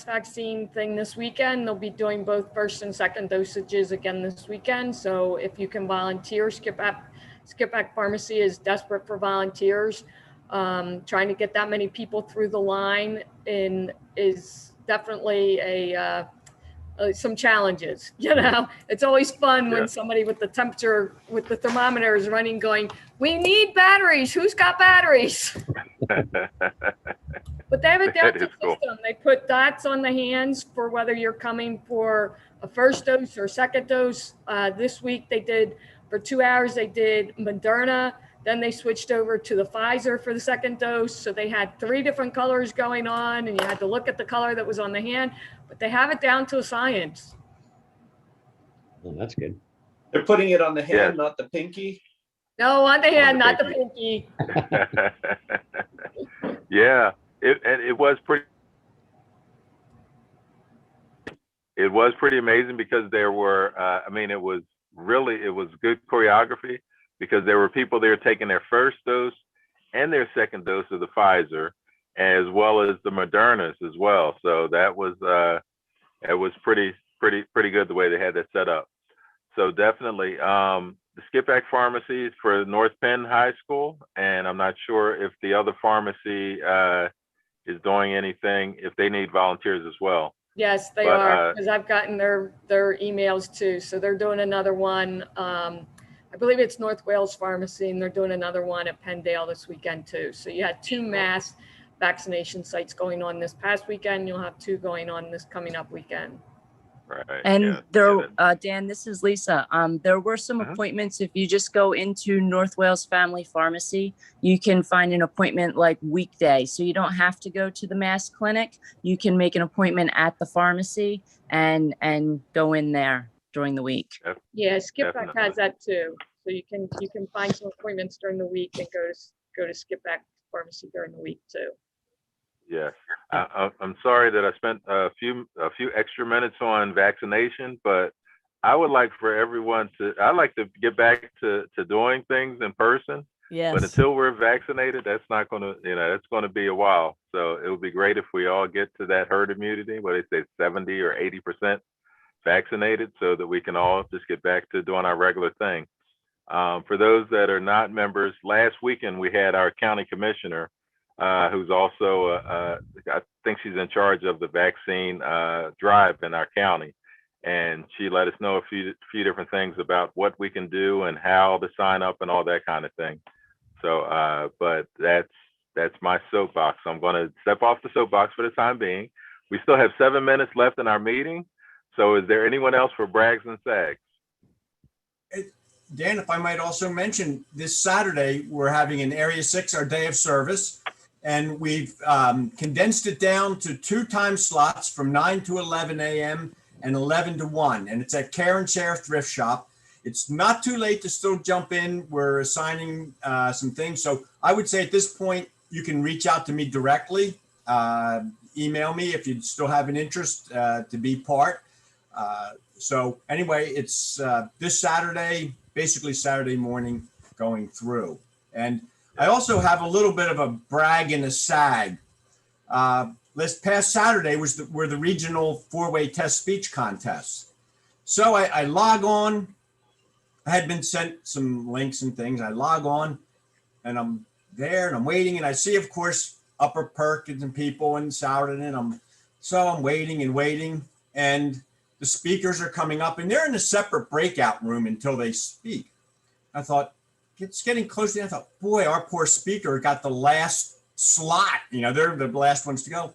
S17: vaccine thing this weekend. They'll be doing both first and second dosages again this weekend. So if you can volunteer, Skip Back Pharmacy is desperate for volunteers. Trying to get that many people through the line is definitely some challenges. It's always fun when somebody with the temperature, with the thermometer is running going, we need batteries. Who's got batteries? But they have a Delta system. Cool. They put dots on the hands for whether you're coming for a first dose or second dose. This week they did, for 2 hours, they did Moderna. Then they switched over to the Pfizer for the second dose. So they had 3 different colors going on, and you had to look at the color that was on the hand. But they have it down to a science.
S16: Well, that's good.
S2: They're putting it on the hand, not the pinky.
S17: No, on the hand, not the pinky.
S4: Yeah, it was pretty. It was pretty amazing because there were. It was good choreography because there were people there taking their first dose and their second dose of the Pfizer, as well as the Modernas as well. So that was it was pretty good the way they had that set up. So definitely the Skip Back pharmacies for North Penn High School, and I'm not sure if the other pharmacy is doing anything, if they need volunteers as well.
S17: Yes, they are, because I've gotten their emails too. So they're doing another one. I believe it's North Wales Pharmacy, and they're doing another one at Penndale this weekend too. So you had 2 mass vaccination sites going on this past weekend. You'll have 2 going on this coming up weekend.
S4: Right.
S18: And Dan, this is Lisa. There were some appointments. If you just go into North Wales Family Pharmacy, you can find an appointment like weekday. So you don't have to go to the mass clinic. You can make an appointment at the pharmacy and go in there during the week.
S17: Yeah, Skip Back has that too. So you can find some appointments during the week and go to Skip Back Pharmacy during the week too.
S4: Yes, I'm sorry that I spent a few extra minutes on vaccination, but I would like for everyone I'd like to get back to doing things in person.
S12: Yes.
S4: But until we're vaccinated, that's not going to, it's going to be a while. So it would be great if we all get to that herd immunity, what they say, 70 or 80% vaccinated, so that we can all just get back to doing our regular thing. For those that are not members, last weekend we had our county commissioner who's also, I think she's in charge of the vaccine drive in our county. And she let us know a few different things about what we can do and how to sign up and all that kind of thing. So, but that's my soapbox. So I'm going to step off the soapbox for the time being. We still have 7 minutes left in our meeting. So is there anyone else for brags and sags?
S3: Dan, if I might also mention, this Saturday, we're having an Area 6, our day of service, and we've condensed it down to 2 time slots from 9 to 11 a.m. and 11 to 1, and it's at Care and Share Thrift Shop. It's not too late to still jump in. We're assigning some things. So I would say at this point, you can reach out to me directly. Email me if you still have an interest to be part. So anyway, it's this Saturday, basically Saturday morning going through. And I also have a little bit of a brag and a sag. This past Saturday were the regional 4-way test speech contests. So I log on. I had been sent some links and things. I log on and I'm there and I'm waiting and I see, of course, Upper Perkins and people and Souderton, and I'm waiting and waiting, and the speakers are coming up and they're in a separate breakout room until they speak. I thought, it's getting close to, I thought, boy, our poor speaker got the last slot. They're the last ones to go.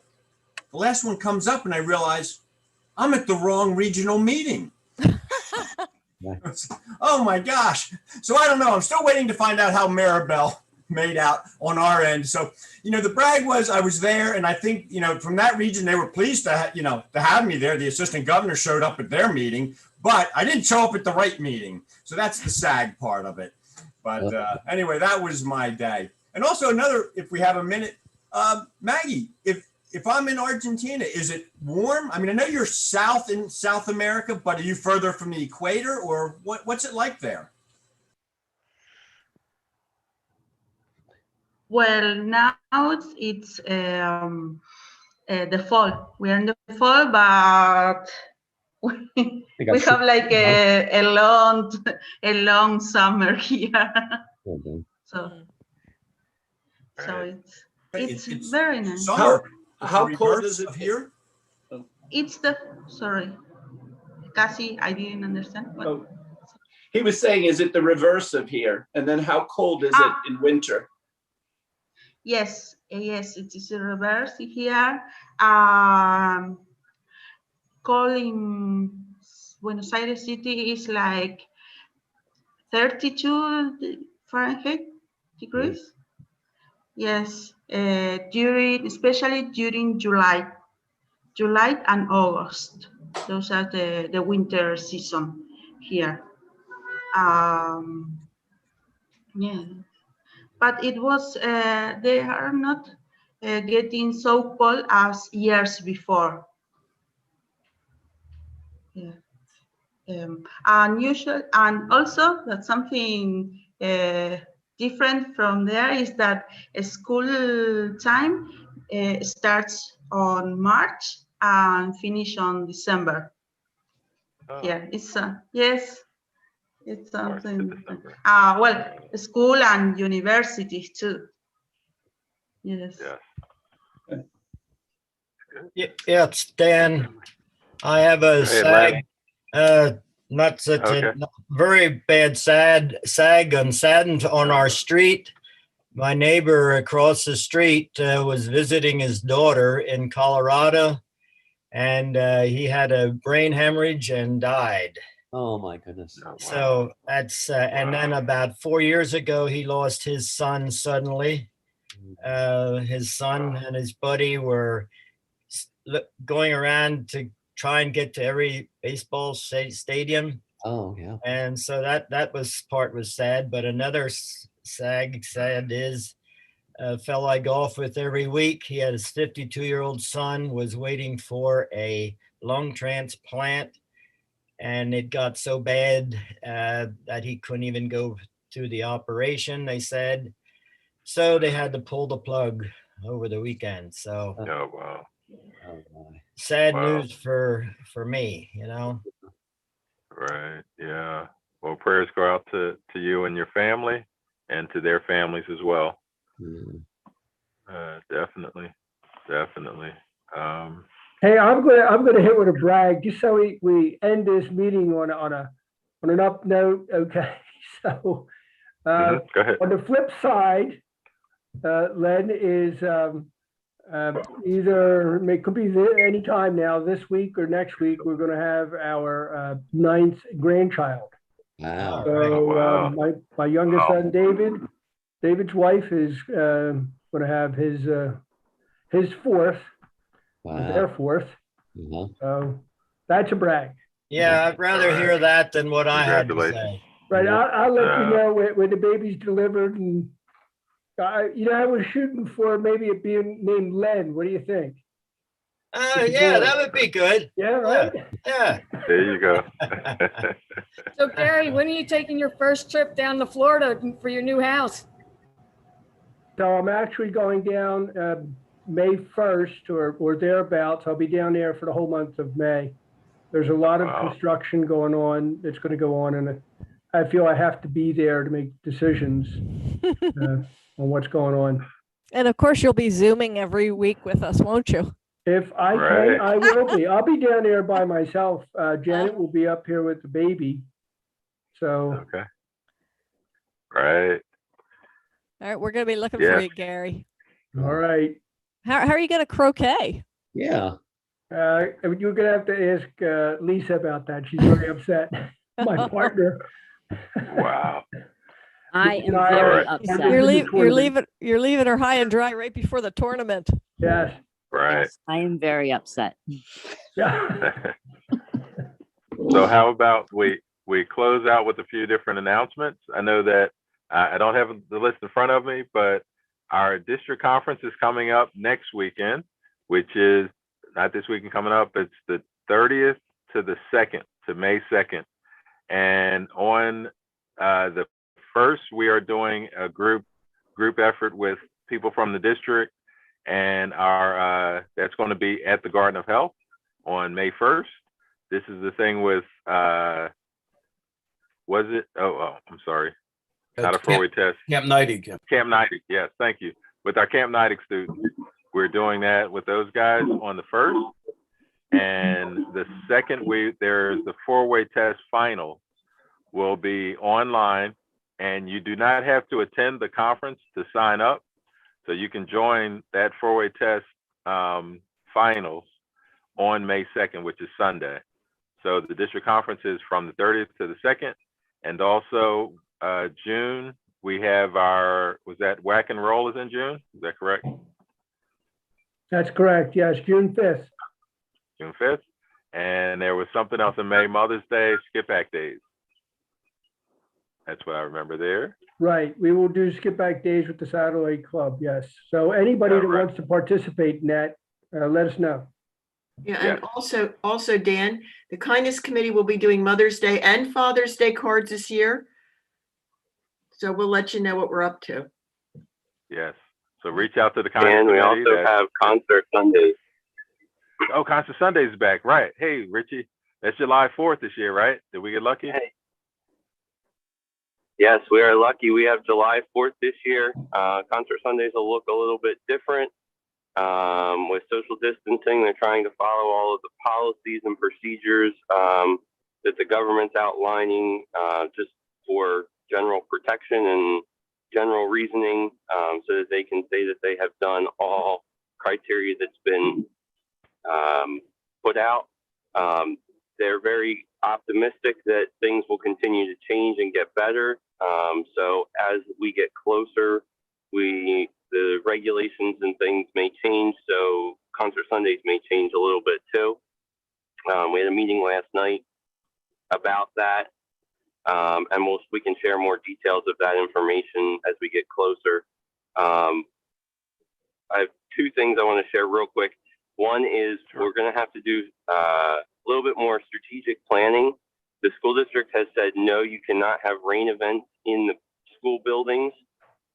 S3: The last one comes up and I realize I'm at the wrong regional meeting. Oh my gosh. So I don't know. I'm still waiting to find out how Maribel made out on our end. So, the brag was I was there, and I think, from that region, they were pleased to have me there. The assistant governor showed up at their meeting, but I didn't show up at the right meeting. So that's the SAG part of it. But anyway, that was my day. And also if we have a minute, Maggie, if I'm in Argentina, is it warm? I mean, I know you're south in South America, but are you further from the equator, or what's it like there?
S7: Well, now it's the fall. We are in the fall, but we have like a long summer here. So it's very nice.
S3: Summer.
S2: How cold is it
S3: here?
S7: It's sorry, Cassie, I didn't understand.
S2: Oh. He was saying, is it the reverse of here? And then how cold is it in winter?
S7: Yes, it is a reverse here. Cold in Buenos Aires city is like 32 Fahrenheit degrees. Yes, especially during July and August. Those are the winter season here. Yeah, but it was they are not getting so cold as years before. Yeah. Unusual, and also that's something different from there is that school time starts on March and finish on December. Yeah, it's yes, it's something. Well, school and university too. Yes.
S6: Yeah, it's Dan. I have a sag, not such a very bad sag unsaddened on our street. My neighbor across the street was visiting his daughter in Colorado, and he had a brain hemorrhage and died.
S16: Oh my goodness.
S6: So that's, and then about 4 years ago, he lost his son suddenly. His son and his buddy were going around to try and get to every baseball stadium.
S16: Oh yeah.
S6: And so that was sad. But another sad is a fellow I golf with every week. He had his 52-year-old son was waiting for a lung transplant, and it got so bad that he couldn't even go to the operation, they said. So they had to pull the plug over the weekend. So sad news for me,
S4: Right. Yeah. Well, prayers go out to you and your family, and to their families as well. Definitely.
S10: Hey, I'm gonna hit with a brag, just so we end this meeting on an up note, okay? So,
S4: Go ahead.
S10: on the flip side, Len is, it could be any time now, this week or next week, we're gonna have our, 9th grandchild.
S16: Wow.
S10: So, my youngest son, David's wife is, gonna have his 4th, their 4th. So that's a brag.
S6: Yeah, I'd rather hear that than what I had to say.
S10: Right, I'll let you know when the baby's delivered, and I was shooting for maybe it being named Len. What do you think?
S6: Yeah, that would be good.
S10: Yeah, right.
S6: Yeah.
S4: There you go.
S17: So Gary, when are you taking your first trip down to Florida for your new house?
S10: So I'm actually going down May 1st or thereabouts. I'll be down there for the whole month of May. There's a lot of construction going on that's going to go on, and I feel I have to be there to make decisions on what's going on.
S12: And of course, you'll be Zooming every week with us, won't you?
S10: If I can, I will be. I'll be down there by myself. Janet will be up here with the baby. So.
S4: Okay. Right.
S12: All right, we're going to be looking for you, Gary.
S10: All right.
S12: How are you going to croquet?
S16: Yeah.
S10: You're going to have to ask Lisa about that. She's very upset. My partner.
S4: Wow.
S13: I am very upset.
S12: You're leaving her high and dry right before the tournament.
S10: Yes.
S4: Right.
S13: Yes, I am very upset.
S10: Yeah.
S4: So how about we close out with a few different announcements? I know that I don't have the list in front of me, but our district conference is coming up next weekend, which is not this weekend coming up. It's the 30th to the 2nd, to May 2nd. And on the 1st, we are doing a group effort with people from the district, and that's going to be at the Garden of Health on May 1st. This is the thing with I'm sorry. Not a 4-way test.
S15: Camp Neidig.
S4: Camp Neidig, yes, thank you. With our Camp Neidig students, we're doing that with those guys on the 1st. And the 2nd, there's the 4-way test final will be online, and you do not have to attend the conference to sign up. So you can join that 4-way test finals on May 2nd, which is Sunday. So the district conference is from the 30th to the 2nd. And also June, we have was that Whack and Roll is in June? Is that correct?
S10: That's correct. Yes, June 5th.
S4: June 5th. And there was something else in May, Mother's Day, Skip Back Days. That's what I remember there.
S10: Right. We will do skip back days with the Satellite Club. Yes. So anybody that wants to participate in that, let us know.
S19: Yeah, and also, Dan, the Kindness Committee will be doing Mother's Day and Father's Day cards this year. So we'll let you know what we're up to.
S4: Yes. So reach out to the Kindness
S20: Committee. And we also have Concert Sundays.
S4: Oh, Concert Sundays is back. Right. Hey, Richie, that's July 4th this year, right? Did we get lucky?
S20: Hey. Yes, we are lucky. We have July 4th this year. Concert Sundays will look a little bit different. With social distancing, they're trying to follow all of the policies and procedures that the government's outlining just for general protection and general reasoning so that they can say that they have done all criteria that's been put out. They're very optimistic that things will continue to change and get better. So as we get closer, the regulations and things may change. So Concert Sundays may change a little bit too. We had a meeting last night about that. And we can share more details of that information as we get closer. I have two things I want to share real quick. One is we're going to have to do a little bit more strategic planning. The school district has said, no, you cannot have rain events in the school buildings.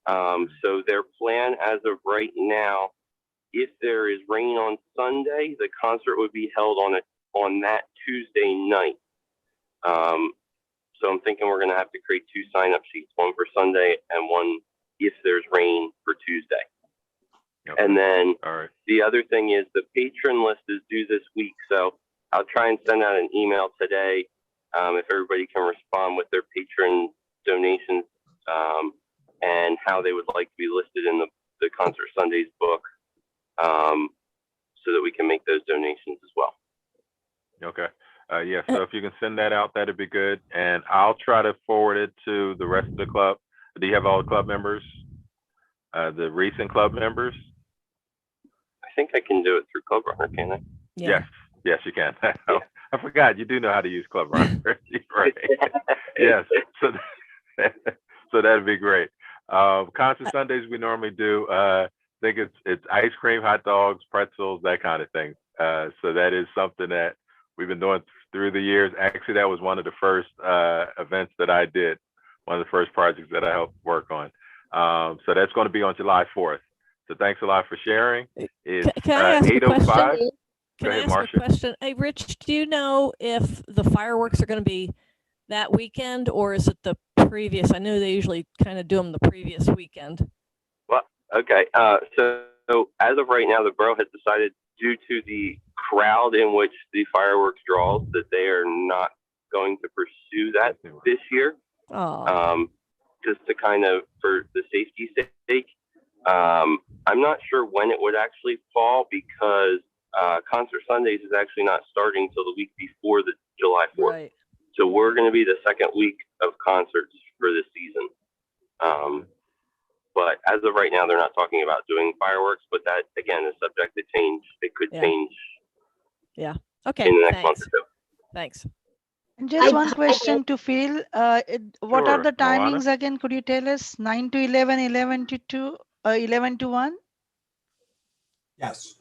S20: So their plan as of right now, if there is rain on Sunday, the concert would be held on that Tuesday night. So I'm thinking we're going to have to create 2 sign-up sheets, one for Sunday and one if there's rain for Tuesday. And then
S4: All right.
S20: the other thing is the patron list is due this week. So I'll try and send out an email today if everybody can respond with their patron donations and how they would like to be listed in the Concert Sundays book so that we can make those donations as well.
S4: Okay. Yeah, so if you can send that out, that'd be good. And I'll try to forward it to the rest of the club. Do you have all the club members? The recent club members?
S20: I think I can do it through Club Runner, can I?
S4: Yeah. Yes, you can. I forgot you do know how to use Club Runner. Right. Yes. So that'd be great. Concert Sundays we normally do. I think it's ice cream, hot dogs, pretzels, that kind of thing. So that is something that we've been doing through the years. Actually, that was one of the first events that I did. One of the first projects that I helped work on. So that's going to be on July 4th. So thanks a lot for sharing. It's
S12: Can I ask a
S4: 8:05.
S12: question?
S4: Go
S12: Can I
S4: ahead,
S12: ask
S4: Marcia.
S12: a question? Hey, Rich, do you know if the fireworks are going to be that weekend or is it the previous? I know they usually kind of do them the previous weekend.
S20: Well, okay. So as of right now, the borough has decided, due to the crowd in which the fireworks draws, that they are not going to pursue that this year.
S12: Oh.
S20: Just to kind of, for the safety sake. I'm not sure when it would actually fall because Concert Sundays is actually not starting till the week before the July 4th.
S12: Right.
S20: So we're going to be the second week of concerts for this season. But as of right now, they're not talking about doing fireworks, but that, again, is subject to change. It could change
S12: Yeah. Okay.
S20: in the next month or two.
S12: Thanks.
S14: And just one question to Phil. What are
S4: Sure,
S14: the
S4: Moana.
S14: timings again? Could you tell us? 9 to 11, 11 to 2, 11 to 1?
S3: Yes.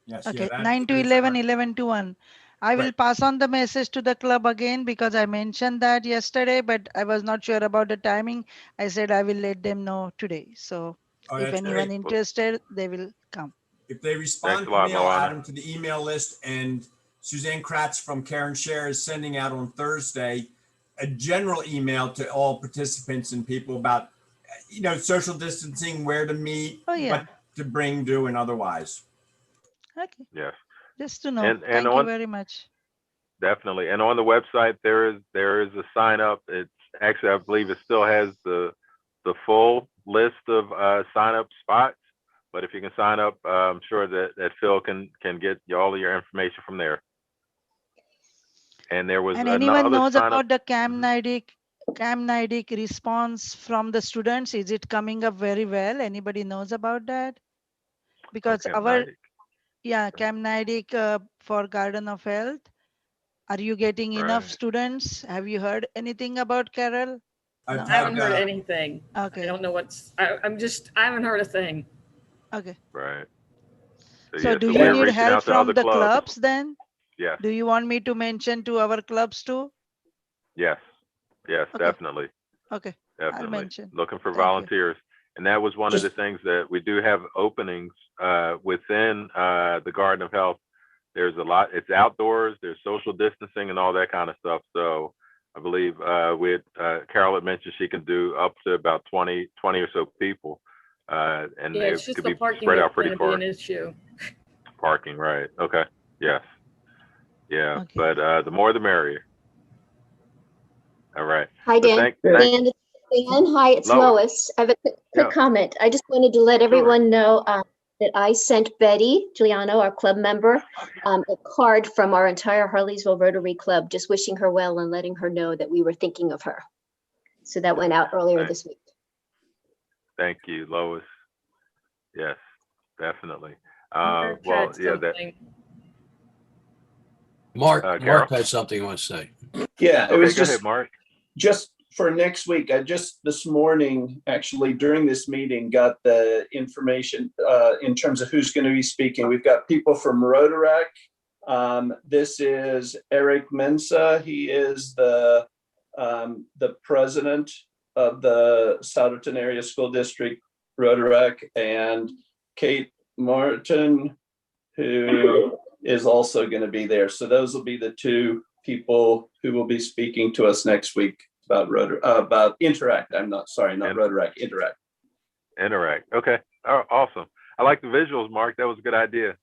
S3: Yes.
S14: Okay,
S3: Yeah,
S14: 9 to
S3: is
S14: 11, 11 to 1. I will
S3: Right.
S14: pass on the message to the club again because I mentioned that yesterday, but I was not sure about the timing. I said I will let them know today. So
S3: Oh,
S14: if
S3: that's
S14: anyone
S3: great.
S14: interested, they will come.
S3: If they respond
S4: Thanks a
S3: to
S4: lot,
S3: me, I'll
S4: Moana.
S3: add them to the email list. And Suzanne Kratz from Karen Share is sending out on Thursday a general email to all participants and people about, social distancing, where to meet,
S14: Oh, yeah.
S3: what to bring, do, and otherwise.
S14: Okay,
S4: Yes.
S14: just to know.
S4: And
S14: Thank you
S4: on
S14: very much.
S4: definitely. And on the website there is a sign up. It's actually, I believe it still has the full list of sign up spots. But if you can sign up, I'm sure that Phil can get all of your information from there. And there was
S14: And anyone
S4: another
S14: knows
S4: sign up.
S14: about the Cam NIDIC response from the students? Is it coming up very well? Anybody knows about that? Because
S4: Cam NIDIC.
S14: Cam NIDIC for Garden of Health. Are you getting enough
S4: Right.
S14: students? Have you heard anything about Carol?
S17: I haven't heard anything.
S14: Okay.
S17: I don't know I haven't heard a thing.
S14: Okay.
S4: Right.
S14: So
S4: yeah,
S14: do
S4: so
S14: you
S4: we're
S14: need
S4: reaching
S14: help
S4: out to
S14: from
S4: other
S14: the clubs then?
S4: Yes.
S14: Do you want me to mention to our clubs too?
S4: Yes. Yes,
S14: Okay.
S4: definitely.
S14: Okay. I'll
S4: Definitely.
S14: mention.
S4: Looking for
S14: Thank you.
S4: volunteers. And that was one of the things that we do have openings within the Garden of Health. There's a lot, it's outdoors, there's social distancing and all that kind of stuff. So I believe Carol had mentioned she can do up to about 20 or so people. And
S17: Yeah, it's
S4: it
S17: just
S4: could
S17: the
S4: be
S17: parking
S4: spread out
S17: that's
S4: pretty
S17: going to be
S4: far.
S17: an issue.
S4: Parking, right. Okay. Yes. Yeah.
S14: Okay.
S4: But the more the merrier. All right.
S21: Hi,
S4: So
S21: Dan. Dan, hi, it's Lois. I have a quick comment. I just wanted to let everyone know that I sent Betty Giuliano, our club member, a card from our entire Harleysville Rotary Club, just wishing her well and letting her know that we were thinking of her. So that went out earlier this week.
S4: Thank you, Lois. Yes, definitely.
S19: Mark
S15: has something he wants to say.
S2: Yeah, it
S4: Okay,
S2: was
S4: go
S2: just
S4: ahead, Mark.
S2: just for next week. I just this morning, actually during this meeting, got the information in terms of who's going to be speaking. We've got people from Rotary. This is Eric Mensa. He is the president of the Souderton Area School District Rotary, and Kate Martin, who is also going to be there. So those will be the two people who will be speaking to us next week about Interact. Not Rotary, Interact.
S4: Interact. Okay. Oh, awesome. I like the visuals, Mark. That was a good idea.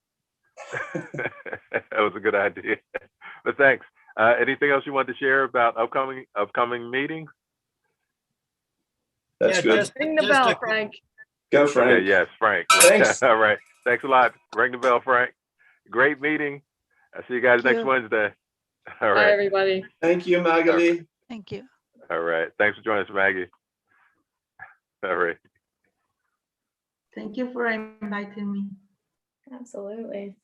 S4: That was a good idea. But thanks. Anything else you want to share about upcoming meetings?
S2: That's good.
S6: Just,
S17: Ring the
S6: just
S17: bell,
S6: a-
S17: Frank.
S2: Go, Frank.
S4: Okay, yes, Frank.
S2: Thanks.
S4: All right. Thanks a lot. Ring the bell, Frank. Great meeting. I'll see you guys
S14: Thank
S4: next
S14: you.
S4: Wednesday. All
S17: Bye,
S4: right.
S17: everybody.
S2: Thank you, Magali.
S14: Thank you.
S4: All right. Thanks for joining us, Maggie. All right.
S7: Thank you for inviting me.
S1: Absolutely.